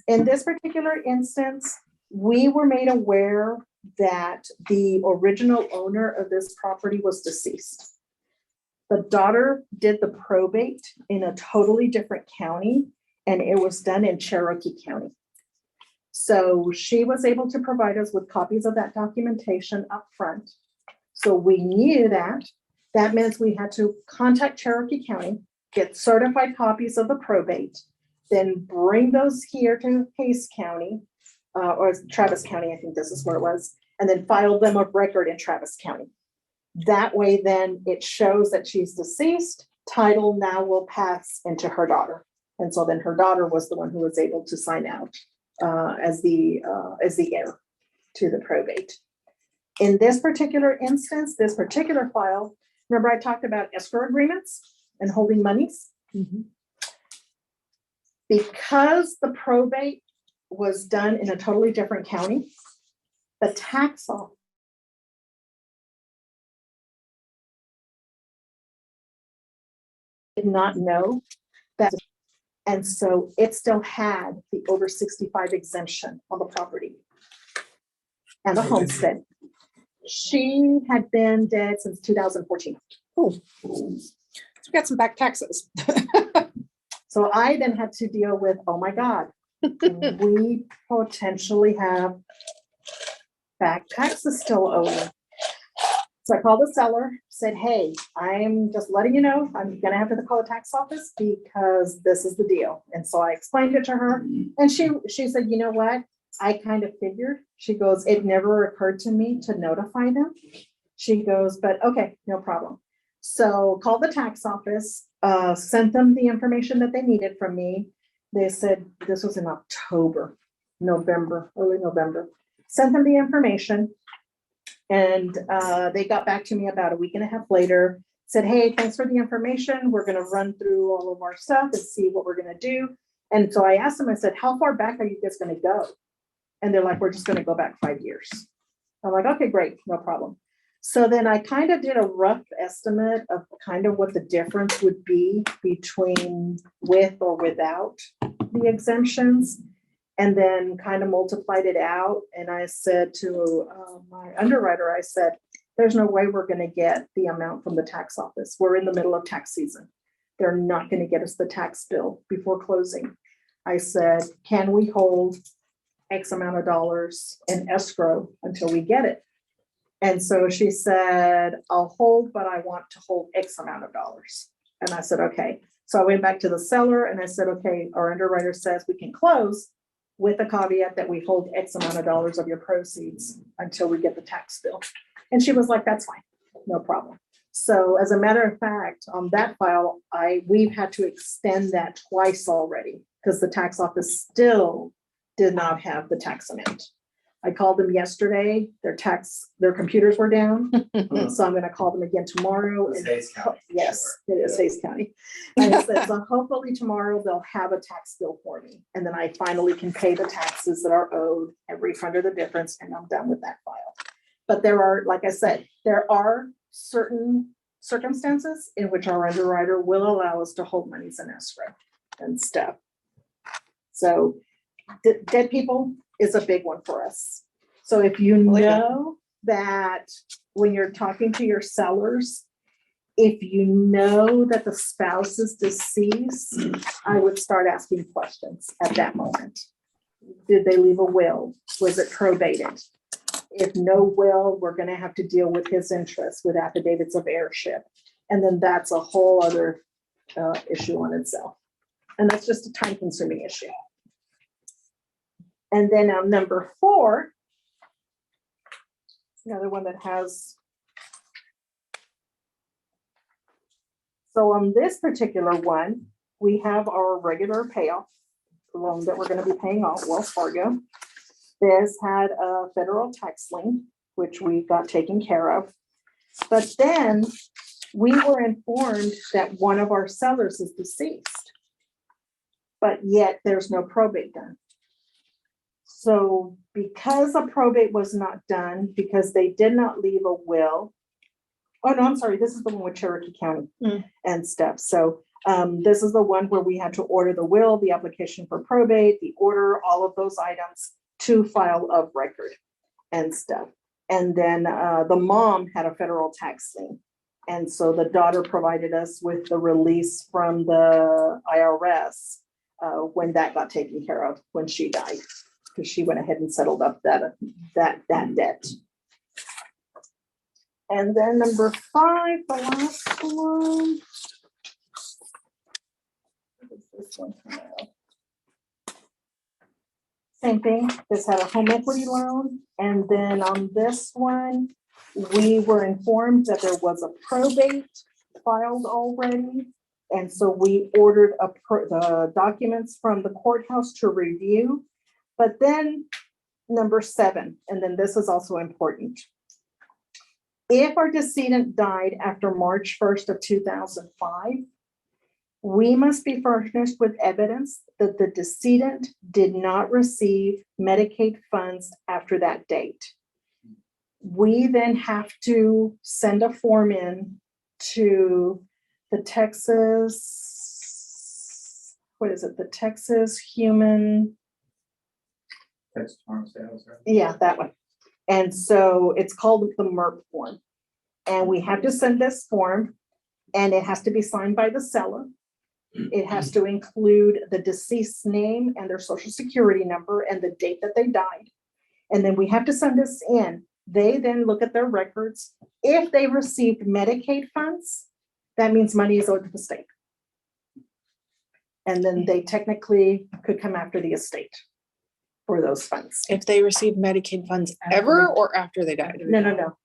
In this particular instance, we were made aware that the original owner of this property was deceased. The daughter did the probate in a totally different county, and it was done in Cherokee County. So she was able to provide us with copies of that documentation up front. So we knew that. That means we had to contact Cherokee County, get certified copies of the probate, then bring those here to Case County, or Travis County, I think this is where it was, and then file them of record in Travis County. That way, then it shows that she's deceased. Title now will pass into her daughter. And so then her daughter was the one who was able to sign out as the heir to the probate. In this particular instance, this particular file, remember I talked about escrow agreements and holding monies? Because the probate was done in a totally different county, the tax office did not know that, and so it still had the over 65 exemption on the property and the homestead. She had been dead since 2014. So we got some back taxes. So I then had to deal with, oh my God, we potentially have back taxes still owing. So I called the seller, said, hey, I'm just letting you know, I'm gonna have to call the tax office because this is the deal. And so I explained it to her and she said, you know what? I kind of figured. She goes, it never occurred to me to notify them. She goes, but okay, no problem. So called the tax office, sent them the information that they needed from me. They said, this was in October, November, early November. Sent them the information. And they got back to me about a week and a half later, said, hey, thanks for the information. We're gonna run through all of our stuff and see what we're gonna do. And so I asked them, I said, how far back are you guys gonna go? And they're like, we're just gonna go back 5 years. I'm like, okay, great, no problem. So then I kind of did a rough estimate of kind of what the difference would be between with or without the exemptions. And then kind of multiplied it out. And I said to my underwriter, I said, there's no way we're gonna get the amount from the tax office. We're in the middle of tax season. They're not gonna get us the tax bill before closing. I said, can we hold X amount of dollars in escrow until we get it? And so she said, I'll hold, but I want to hold X amount of dollars. And I said, okay. So I went back to the seller and I said, okay, our underwriter says we can close with a caveat that we hold X amount of dollars of your proceeds until we get the tax bill. And she was like, that's fine, no problem. So as a matter of fact, on that file, we've had to extend that twice already because the tax office still did not have the tax amount. I called them yesterday, their computers were down. So I'm gonna call them again tomorrow. It's and Hays County, for Yes, sure. it is Hays County. And I said, so hopefully tomorrow they'll have a tax bill for me. And then I finally can pay the taxes that are owed and refund her the difference, and I'm done with that file. But there are, like I said, there are certain circumstances in which our underwriter will allow us to hold monies in escrow and stuff. So dead people is a big one for us. So if you know that when you're talking to your sellers, if you know that the spouse is deceased, I would start asking questions at that moment. Did they leave a will? Was it probated? If no will, we're gonna have to deal with his interest with affidavits of heirship. And then that's a whole other issue on itself. And that's just a time-consuming issue. And then on number 4, another one that has. So on this particular one, we have our regular payoff loan that we're going to be paying off, Wells Fargo. This had a federal tax lien, which we got taken care of. But then we were informed that one of our sellers is deceased, but yet there's no probate done. So because a probate was not done, because they did not leave a will. Oh, no, I'm sorry. This is the one with Cherokee County and stuff. So this is the one where we had to order the will, the application for probate, the order, all of those items to file of record and stuff. And then the mom had a federal tax lien. And so the daughter provided us with the release from the IRS when that got taken care of, when she died. Because she went ahead and settled up that debt. And then number 5, the last one. What is this one? Same thing, this had a home equity loan. And then on this one, we were informed that there was a probate filed already. And so we ordered the documents from the courthouse to review. But then number 7, and then this is also important. If our decedent died after March 1st of 2005, we must be furnished with evidence that the decedent did not receive Medicaid funds after that date. We then have to send a form in to the Texas, what is it? The Texas Human. That's farm sales, right? Yeah, that one. And so it's called the Merc Form. And we have to send this form, and it has to be signed by the seller. It has to include the deceased's name and their social security number and the date that they died. And then we have to send this in. They then look at their records. If they received Medicaid funds, that means money is owed to the state. And then they technically could come after the estate for those funds. If they receive Medicaid funds ever or after they died? No.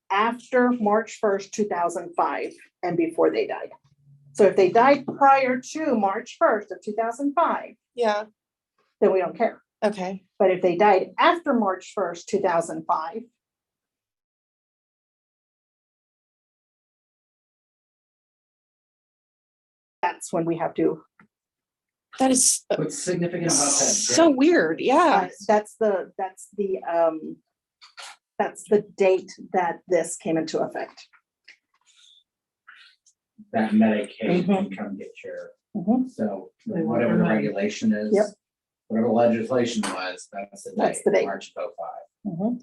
After March 1st, 2005 and before they died. So if they died prior to March 1st of 2005, Yeah, then we don't care. okay. But if they died after March 1st, 2005, that's when we have to That is What's significant about that? so date? weird. Yeah. That's the date that this came into effect. That Medicaid Mhm. income get share. Mhm. So They want whatever their the money. regulation is. Yep. Whatever legislation was, that's the That's date, the date. March of '05. Mhm.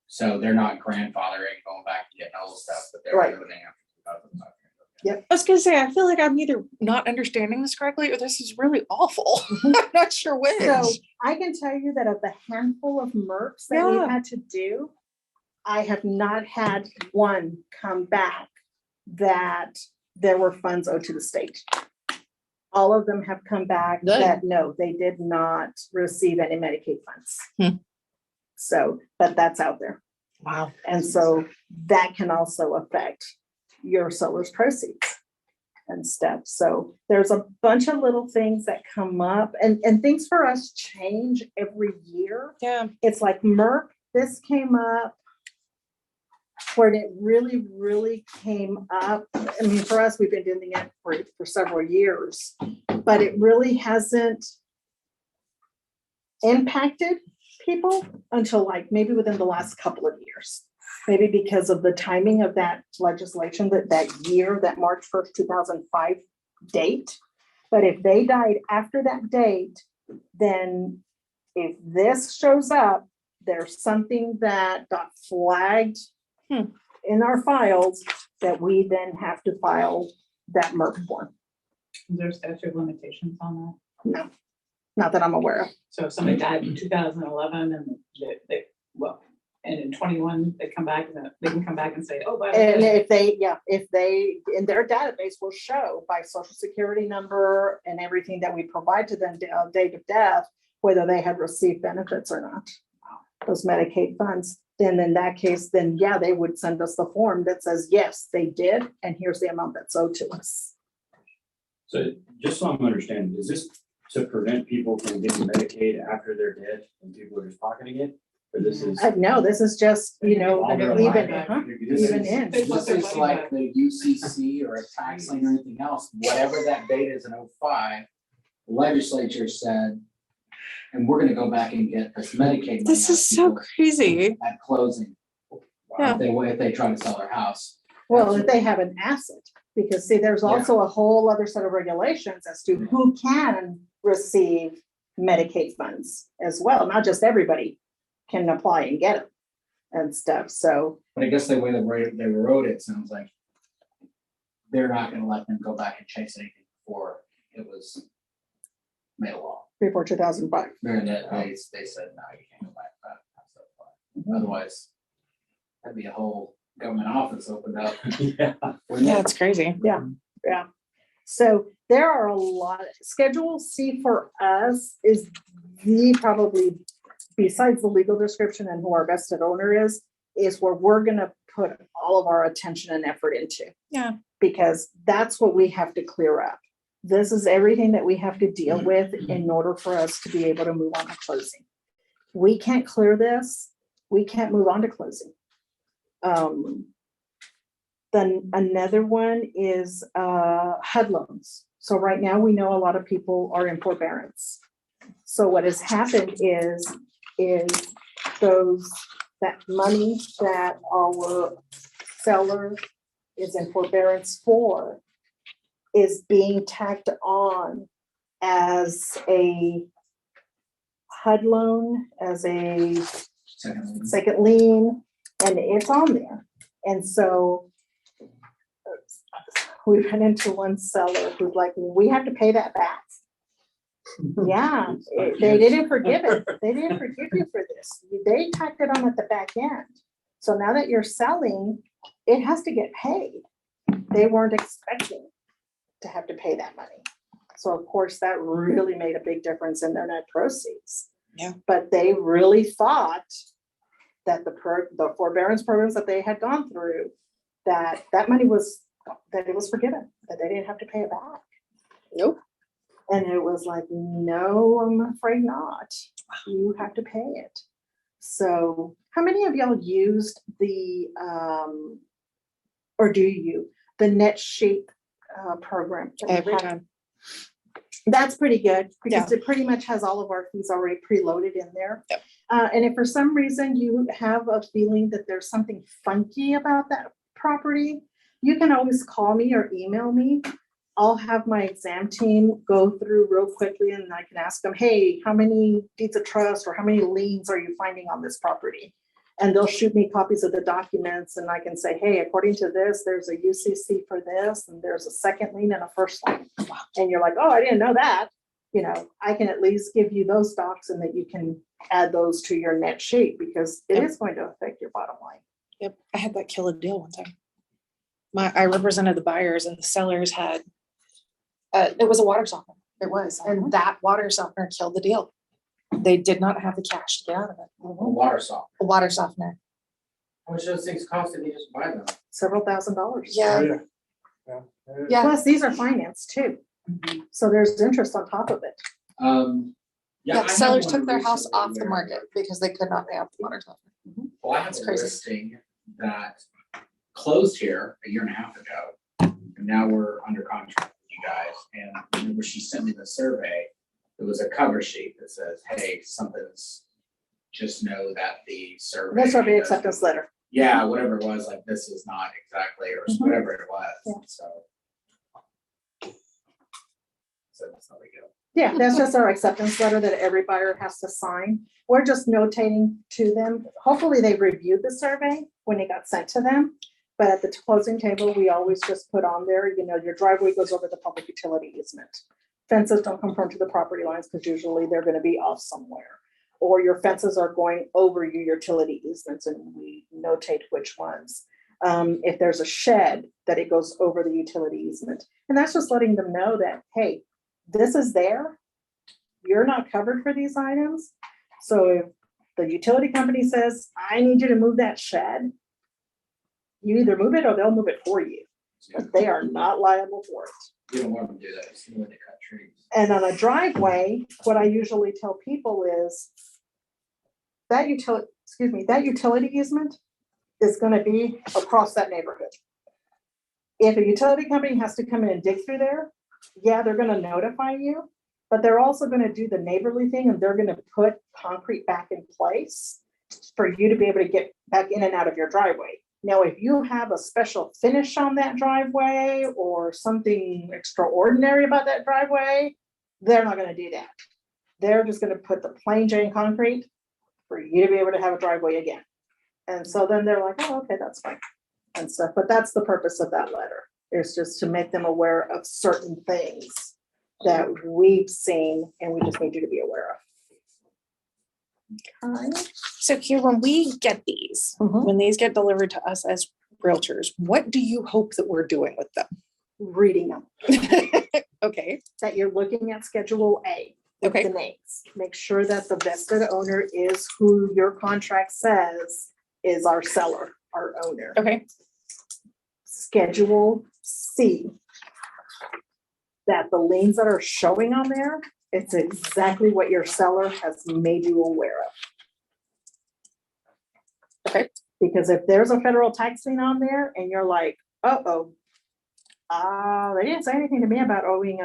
So they're not grandfathering, going back and getting all the stuff, but they're Right. doing it after 2005. Yep. I was gonna say, I feel like I'm either not understanding this correctly or this is really awful. I'm not sure which. So I can tell you that of the handful of MERPs that we've Yeah. had to do, I have not had one come back that there were funds owed to the state. All of them have come back Good. that no, they did not receive any Medicaid funds. Hmm. So, but that's out there. Wow. And so that can also affect your solar's proceeds and stuff. So there's a bunch of little things that come up and things for us change every year. Yeah. It's like Merc, this came up where it really came up. I mean, for us, we've been doing it for several years, but it really hasn't impacted people until like maybe within the last couple of years. Maybe because of the timing of that legislation, that year, that March 1st, 2005 date. But if they died after that date, then if this shows up, there's something that got flagged in our files that we then have to file that Merc form. Is there statute of limitations on that? No, not that I'm aware of. So if somebody died in 2011 and and in 21, they come back and they can come back and say, oh, by the And way. if they, in their database will show by social security number and everything that we provide to them, date of death, whether they had received benefits or not, those Medicaid funds, then in that case, then yeah, they would send us the form that says, yes, they did, and here's the amount that's owed to us. So just so I'm understanding, is this to prevent people from getting Medicaid after they're dead and people are just pocketing it? Or this is? No, this is just, While they're even, alive? This even is- in. This is like the UCC or a tax lien or anything else, whatever that date is in '05, legislature said, and we're gonna go back and get this Medicaid. money This out is of so people crazy. At closing. Yeah. If they try to sell their house. Well, if they have an asset, because see, there's also a whole other set of regulations as to who can receive Medicaid funds as well. Not just everybody can apply and get them and stuff. So, But I guess the way they wrote it sounds like they're not gonna let them go back and chase anything before it was made a law. before 2005. They said, no, you can't go back to that. So, otherwise, that'd be a whole government office opened up. Yeah. Yeah, it's crazy. Yeah. So there are a lot. Schedule C for us is probably, besides the legal description and who our vested owner is where we're gonna put all of our attention and effort into. Yeah. Because that's what we have to clear up. This is everything that we have to deal with in order for us to be able to move on to closing. We can't clear this, we can't move on to closing. Then another one is HUD loans. So right now, we know a lot of people are in forbearance. So what has happened is that money that our seller is in forbearance for is being tacked on as a HUD loan, as a second lien, and it's on there. And so we ran into one seller who's like, we have to pay that back. Yeah, they didn't forgive it. They didn't forgive you for this. They tacked it on at the back end. So now that you're selling, it has to get paid. They weren't expecting to have to pay that money. So of course, that really made a big difference in their net proceeds. Yeah. But they really thought that the forbearance programs that they had gone through, that money was, that it was forgiven, that they didn't have to pay it back. Nope. And it was like, no, I'm afraid not. You have to pay it. So how many of y'all used the, or do you, the net sheet program? Every time. That's pretty good because it pretty much has all of our fees already preloaded in there. Yep. And if for some reason you have a feeling that there's something funky about that property, you can always call me or email me. I'll have my exam team go through real quickly and I can ask them, hey, how many deeds of trust or how many liens are you finding on this property? And they'll shoot me copies of the documents and I can say, hey, according to this, there's a UCC for this, and there's a second lien and a first lien. And you're like, oh, I didn't know that. You know, I can at least give you those docs and that you can add those to your net sheet because it is going to affect your bottom line. Yep, I had that kill a deal one time. I represented the buyers and the sellers had, it was a water softener. It was, and that water softener killed the deal. They did not have the cash to get out of it. A water softener. A water softener. How much those things cost if you just buy them? Several $1,000s. Yeah. Yeah. Plus, these are financed too. So there's interest on top of it. Yeah, I had sellers one took their house recently off the where- market because they could not pay off the water softener. Well, I have It's a crazy. listing that closed here a year and a half ago. And now we're under contract with you guys. And remember, she sent me the survey. It was a cover sheet that says, hey, something's, just know that the survey. That's our doesn't- acceptance letter. Yeah, whatever it was, like, this is not exactly, or Mhm. whatever it Yeah. was, so. So that's not a big deal. Yeah, that's just our acceptance letter that every buyer has to sign. We're just notating to them. Hopefully they reviewed the survey when it got sent to them. But at the closing table, we always just put on there, you know, your driveway goes over the public utility easement. Fences don't conform to the property lines because usually they're gonna be off somewhere. Or your fences are going over your utility easements and we notate which ones. If there's a shed, that it goes over the utility easement. And that's just letting them know that, hey, this is there. You're not covered for these items. So if the utility company says, I need you to move that shed, you either move it or they'll move it for you, but they are not liable for it. You don't want them to do that, it's the way they cut trees. And on a driveway, what I usually tell people is that utility easement is gonna be across that neighborhood. If a utility company has to come in and dig through there, yeah, they're gonna notify you, but they're also gonna do the neighborly thing and they're gonna put concrete back in place for you to be able to get back in and out of your driveway. Now, if you have a special finish on that driveway or something extraordinary about that driveway, they're not gonna do that. They're just gonna put the plain Jane concrete for you to be able to have a driveway again. And so then they're like, oh, okay, that's fine and stuff. But that's the purpose of that letter. Is just to make them aware of certain things that we've seen and we just need you to be aware of. Okay. So here, when we get these, Mhm. when these get delivered to us as realtors, what do you hope that we're doing with them? Reading them, Okay, that you're looking at Schedule A. with Okay. The names. Make sure that the vested owner is who your contract says is our seller, our owner. okay, Schedule C. That the liens that are showing on there, it's exactly what your seller has made you aware of. Okay. Because if there's a federal tax lien on there and you're like, uh-oh, they didn't say anything to me about owing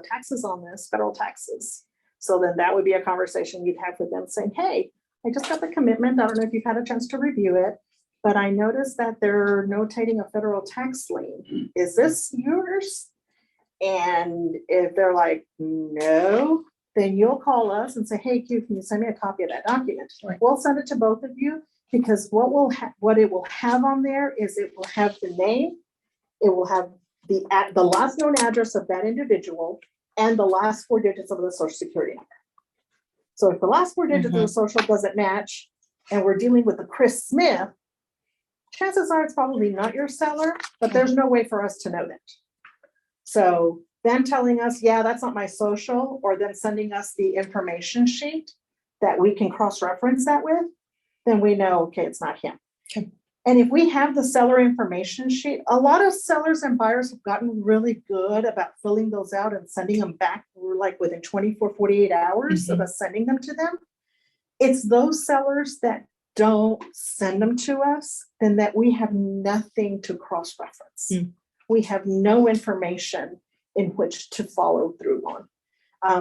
taxes on this, federal taxes. So then that would be a conversation you'd have with them saying, hey, I just got the commitment. I don't know if you've had a chance to review it, but I noticed that they're notating a federal tax lien. Is this yours? And if they're like, no, then you'll call us and say, hey, Q, can you send me a copy of that document? Right. We'll send it to both of you because what it will have on there is it will have the name, it will have the last known address of that individual and the last 4 digits of the social security number. So if the last 4 digits of the social doesn't match and we're dealing with a Chris Smith, chances are it's probably not your seller, but there's no way for us to know that. So them telling us, yeah, that's not my social, or them sending us the information sheet that we can cross-reference that with, then we know, okay, it's not him. Okay. And if we have the seller information sheet, a lot of sellers and buyers have gotten really good about filling those out and sending them back like within 24, 48 hours of us sending them to them. It's those sellers that don't send them to us, then that we have nothing to cross-reference. We have no information in which to follow through on.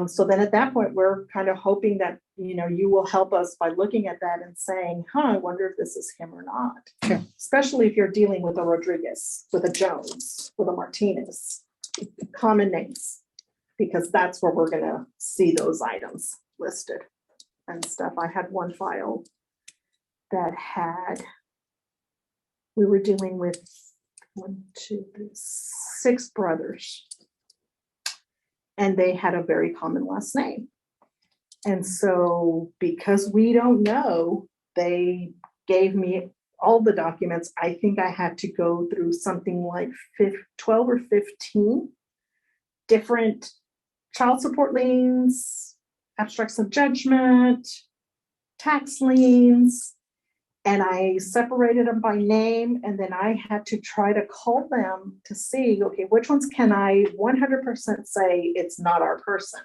So then at that point, we're kind of hoping that, you know, you will help us by looking at that and saying, I wonder if this is him or not. Sure. Especially if you're dealing with a Rodriguez, with a Jones, with a Martinez, common names, because that's where we're gonna see those items listed and stuff. I had one file that had, we were dealing with 6 brothers. And they had a very common last name. And so because we don't know, they gave me all the documents. I think I had to go through something like 12 or 15 different child support liens, abstracts of judgment, tax liens. And I separated them by name, and then I had to try to call them to see, okay, which ones can I 100% say it's not our person,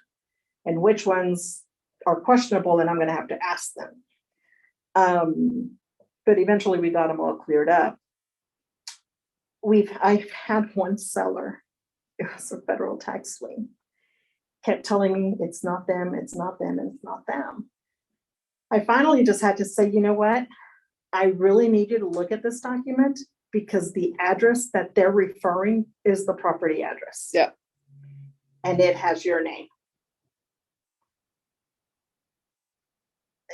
and which ones are questionable, and I'm going to have to ask them. But eventually, we got them all cleared up. I've had one seller, it was a federal tax lien, kept telling me it's not them, it's not them, and it's not them. I finally just had to say, you know what? I really need you to look at this document because the address that they're referring is the property address. Yeah. And it has your name.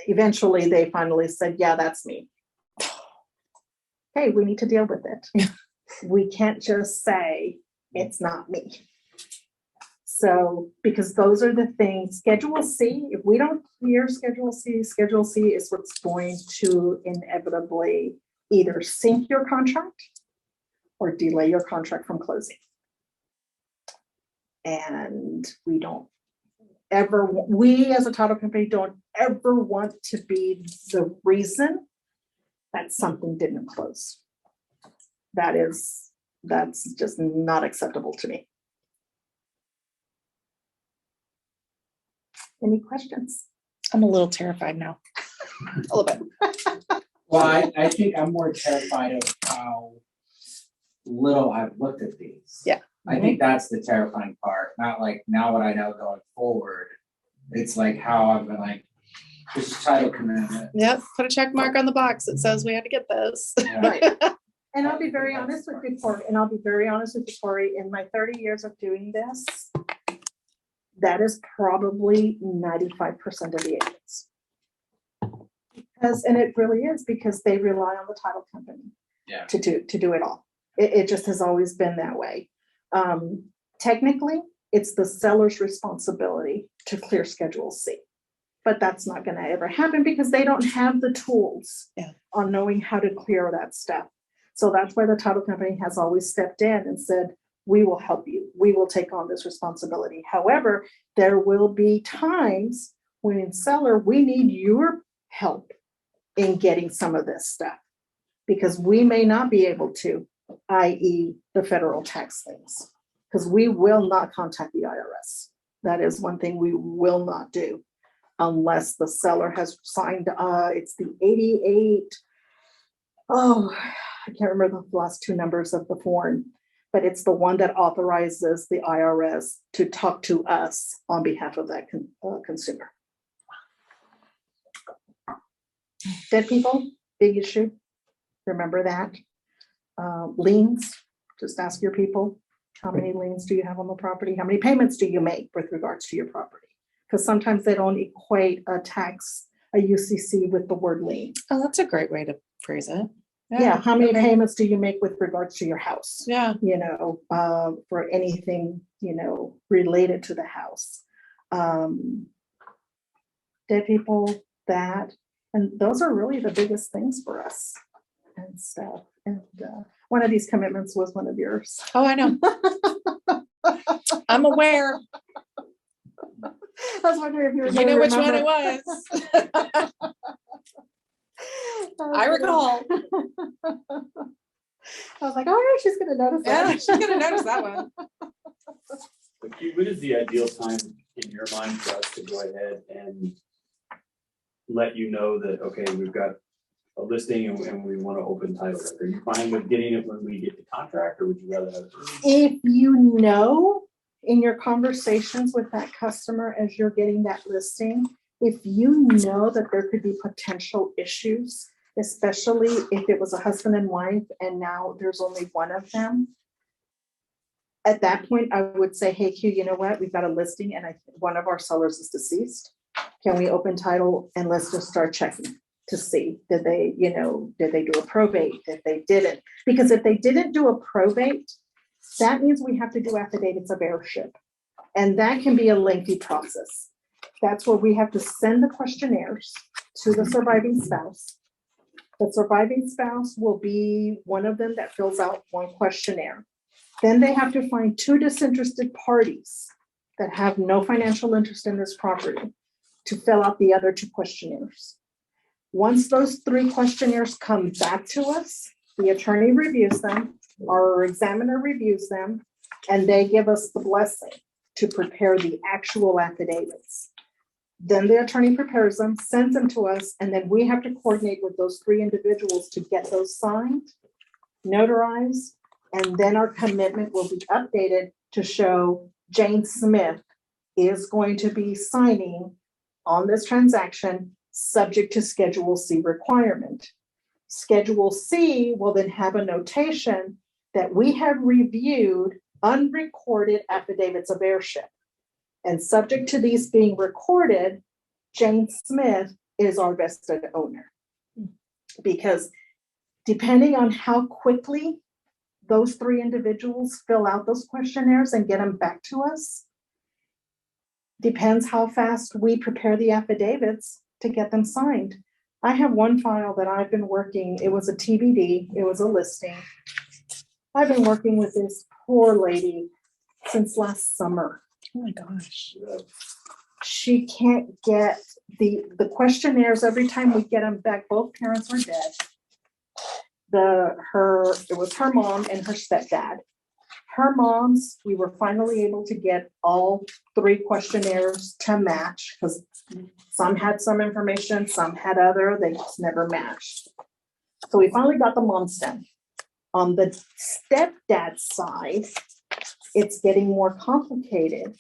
Eventually, they finally said, yeah, that's me. Hey, we need to deal with it. We can't just say it's not me. So, because those are the things, Schedule C, if we don't clear Schedule C is what's going to inevitably either sink your contract or delay your contract from closing. And we as a title company don't ever want to be the reason that something didn't close. That's just not acceptable to me. Any questions? I'm a little terrified now. A little bit. Well, I think I'm more terrified of how little I've looked at these. Yeah. I think that's the terrifying part, not like now what I know going forward. It's like how I've been like, this is title commitment. Yep, put a check mark on the box that says we had to get this. Yeah. Right. And I'll be very honest with you, Corey, in my 30 years of doing this, that is probably 95% of the agents. And it really is because they rely on the title company to do it all. It just has always been that way. Technically, it's the seller's responsibility to clear Schedule C. But that's not going to ever happen because they don't have the tools on knowing how to clear that stuff. So that's why the title company has always stepped in and said, we will help you. We will take on this responsibility. However, there will be times when in seller, we need your help in getting some of this stuff because we may not be able to, i.e. the federal tax things, because we will not contact the IRS. That is one thing we will not do unless the seller has signed, it's the 88. Oh, I can't remember the last 2 numbers of the form, but it's the one that authorizes the IRS to talk to us on behalf of that consumer. Dead people, big issue. Remember that. Liens, just ask your people, how many liens do you have on the property? How many payments do you make with regards to your property? Because sometimes they don't equate a tax, a UCC with the word lien. Oh, that's a great way to phrase it. Yeah, how many okay. payments do you make with regards to your house? Yeah. You know, for anything, you know, related to the house. Dead people, that, and those are really the biggest things for us and stuff. And one of these commitments was one of yours. Oh, I know. I'm aware. I was wondering if you were You know gonna which one it remember. was. I recall. I was like, oh, yeah, she's gonna notice Yeah, that. she's gonna notice that one. But when is the ideal time in your mind for us to go ahead and let you know that, okay, we've got a listing and we want to open title? Are you fine with getting it when we get the contract, or would you rather have it early? If you know in your conversations with that customer as you're getting that listing, if you know that there could be potential issues, especially if it was a husband and wife and now there's only one of them, at that point, I would say, hey, Q, you know what? We've got a listing and one of our sellers is deceased. Can we open title and let's just start checking to see, did they do a probate? If they didn't, because if they didn't do a probate, that means we have to do affidavits of heirship. And that can be a lengthy process. That's where we have to send the questionnaires to the surviving spouse. The surviving spouse will be one of them that fills out one questionnaire. Then they have to find two disinterested parties that have no financial interest in this property to fill out the other two questionnaires. Once those three questionnaires come back to us, the attorney reviews them, our examiner reviews them, and they give us the blessing to prepare the actual affidavits. Then the attorney prepares them, sends them to us, and then we have to coordinate with those three individuals to get those signed, notarized, and then our commitment will be updated to show Jane Smith is going to be signing on this transaction subject to Schedule C requirement. Schedule C will then have a notation that we have reviewed unrecorded affidavits of heirship. And subject to these being recorded, Jane Smith is our vested owner. Because depending on how quickly those three individuals fill out those questionnaires and get them back to us, depends how fast we prepare the affidavits to get them signed. I have one file that I've been working, it was a TBD, it was a listing. I've been working with this poor lady since last summer. Oh my gosh. She can't get the questionnaires. Every time we get them back, both parents are dead. It was her mom and her stepdad. Her mom's, we were finally able to get all three questionnaires to match because some had some information, some had other, they just never matched. So we finally got the mom's done. On the stepdad's side, it's getting more complicated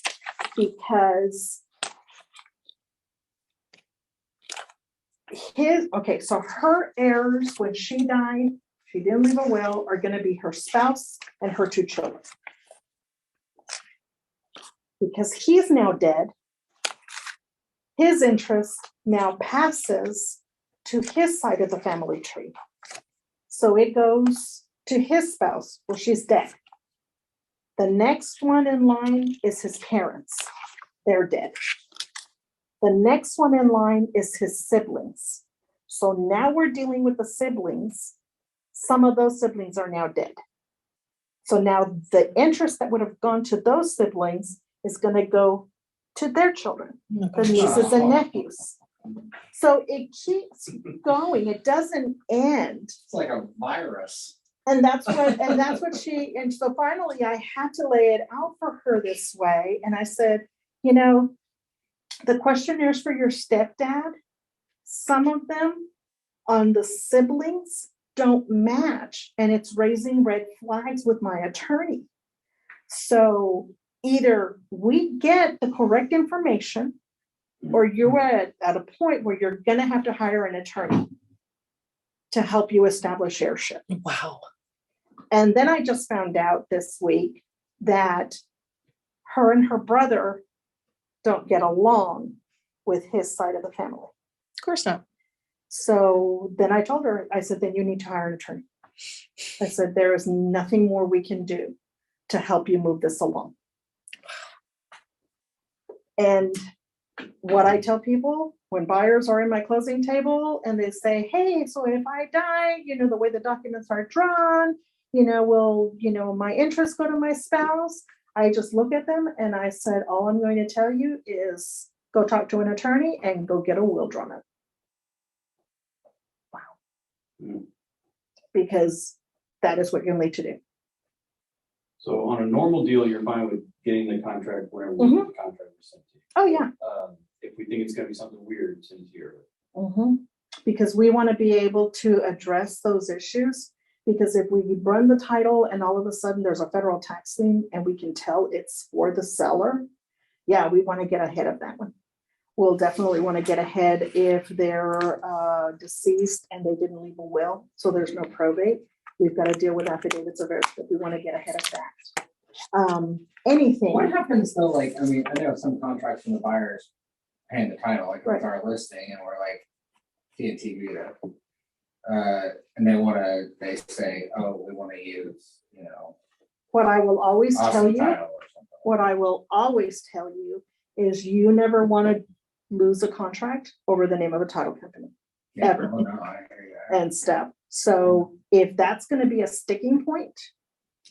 because so her heirs, when she died, she didn't leave a will, are going to be her spouse and her two children. Because he's now dead, his interest now passes to his side of the family tree. So it goes to his spouse. Well, she's dead. The next one in line is his parents. They're dead. The next one in line is his siblings. So now we're dealing with the siblings. Some of those siblings are now dead. So now the interest that would have gone to those siblings is going to go to their children, the nieces and nephews. So it keeps going. It doesn't end. It's like a virus. And that's so finally I had to lay it out for her this way. And I said, the questionnaires for your stepdad, some of them on the siblings don't match, and it's raising red flags with my attorney. So either we get the correct information or you're at a point where you're going to have to hire an attorney to help you establish heirship. Wow. And then I just found out this week that her and her brother don't get along with his side of the family. Of course not. So then I told her, I said, then you need to hire an attorney. I said, there is nothing more we can do to help you move this along. And what I tell people when buyers are in my closing table and they say, hey, so if I die, the way the documents are drawn, will, my interests go to my spouse? I just look at them and I said, all I'm going to tell you is go talk to an attorney and go get a will drawn up. Wow. Because that is what you'll need to do. So on a normal deal, you're fine with getting the contract whenever we get the contract sent to you. Oh, yeah. If we think it's gonna be something weird, send it to you. Because we want to be able to address those issues Because if we run the title and all of a sudden there's a federal tax lien and we can tell it's for the seller, yeah, we want to get ahead of that one. We'll definitely want to get ahead if they're deceased and they didn't leave a will, so there's no probate. We've got to deal with affidavits of heirs, but we want to get ahead of that. Anything. What happens though, like, I mean, I know some contracts from the buyers paying the title, like with Right. our listing, and we're like, TNT Vita. And they say, oh, we want to use, you know, What I will always tell Austin you, Title or something. what I will always tell you is you never want to lose a contract over the name of a title company Yeah, ever. oh, no, I hear you. and stuff. So if that's going to be a sticking point,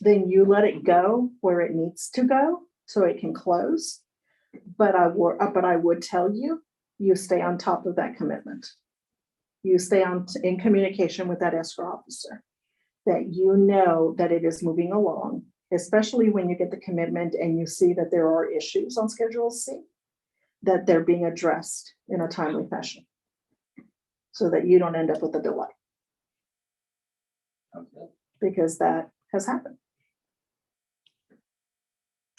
then you let it go where it needs to go so it can close. But I would tell you, you stay on top of that commitment. You stay in communication with that escrow officer, that you know that it is moving along, especially when you get the commitment and you see that there are issues on Schedule C, that they're being addressed in a timely fashion so that you don't end up with a delay. Because that has happened.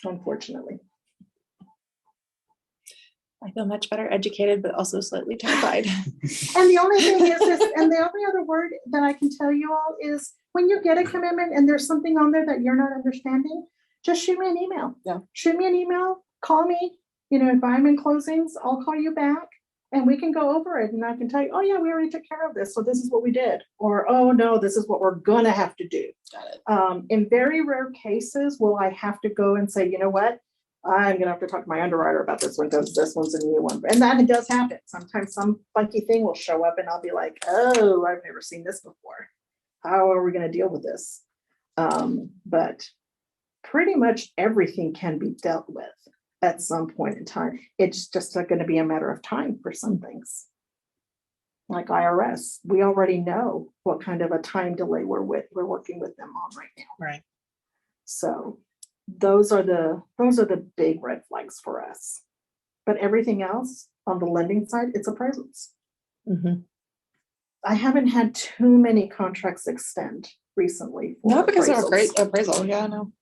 Unfortunately. I feel much better educated, but also slightly terrified. And the only thing is this, and the only other word that I can tell you all is when you get a commitment and there's something on there that you're not understanding, just shoot me an email. Yeah. Shoot me an email, call me. You know, if I'm in closings, I'll call you back and we can go over it and I can tell you, oh yeah, we already took care of this. So this is what we did. Or, oh no, this is what we're gonna have to do. Got it. In very rare cases, will I have to go and say, you know what? I'm gonna have to talk to my underwriter about this one because this one's a new one. And that does happen. Sometimes some funky thing will show up and I'll be like, oh, I've never seen this before. How are we gonna deal with this? But pretty much everything can be dealt with at some point in time. It's just gonna be a matter of time for some things. Like IRS, we already know what kind of a time delay we're working with them on right now. Right. So those are the big red flags for us. But everything else on the lending side, it's appraisals. Mhm. I haven't had too many contracts extend recently. for Not because of a appraisals. great appraisal. Yeah, no.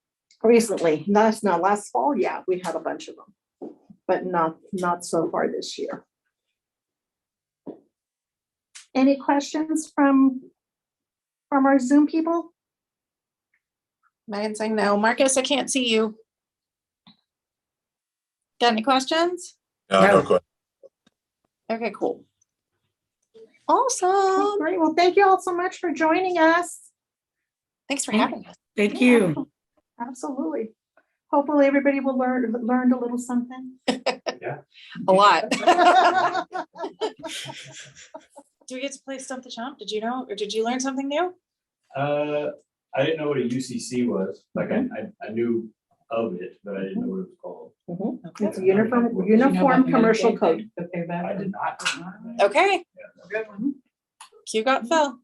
Recently, last fall, yeah, we had a bunch of them, but not so far this year. Any questions from our Zoom people? Megan saying no. Marcus, I can't see you. Got any questions? No. No question. Okay, cool. Oh, Awesome. great. Well, thank you all so much for joining us. Thanks for having us. Thank you. Absolutely. Hopefully everybody will learned a little something. A lot. Do we get to play Stump the Chump? Did you know, or did you learn something new? I didn't know what a UCC was, like I knew of it, but I didn't know what it was called. It's a uniform commercial code. I did not. Okay. Yeah. Q got Phil.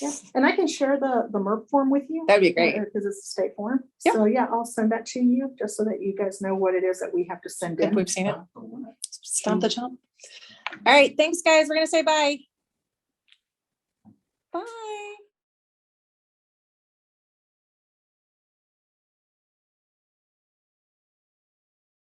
Yeah, and I can share the Merc Form with you. That'd be great. Because it's a state form. Yeah. So yeah, I'll send that to you just so that you guys know what it is that we have to send If in. we've seen it. Stump the Chump. All right. Thanks, guys. We're going to say bye. Bye.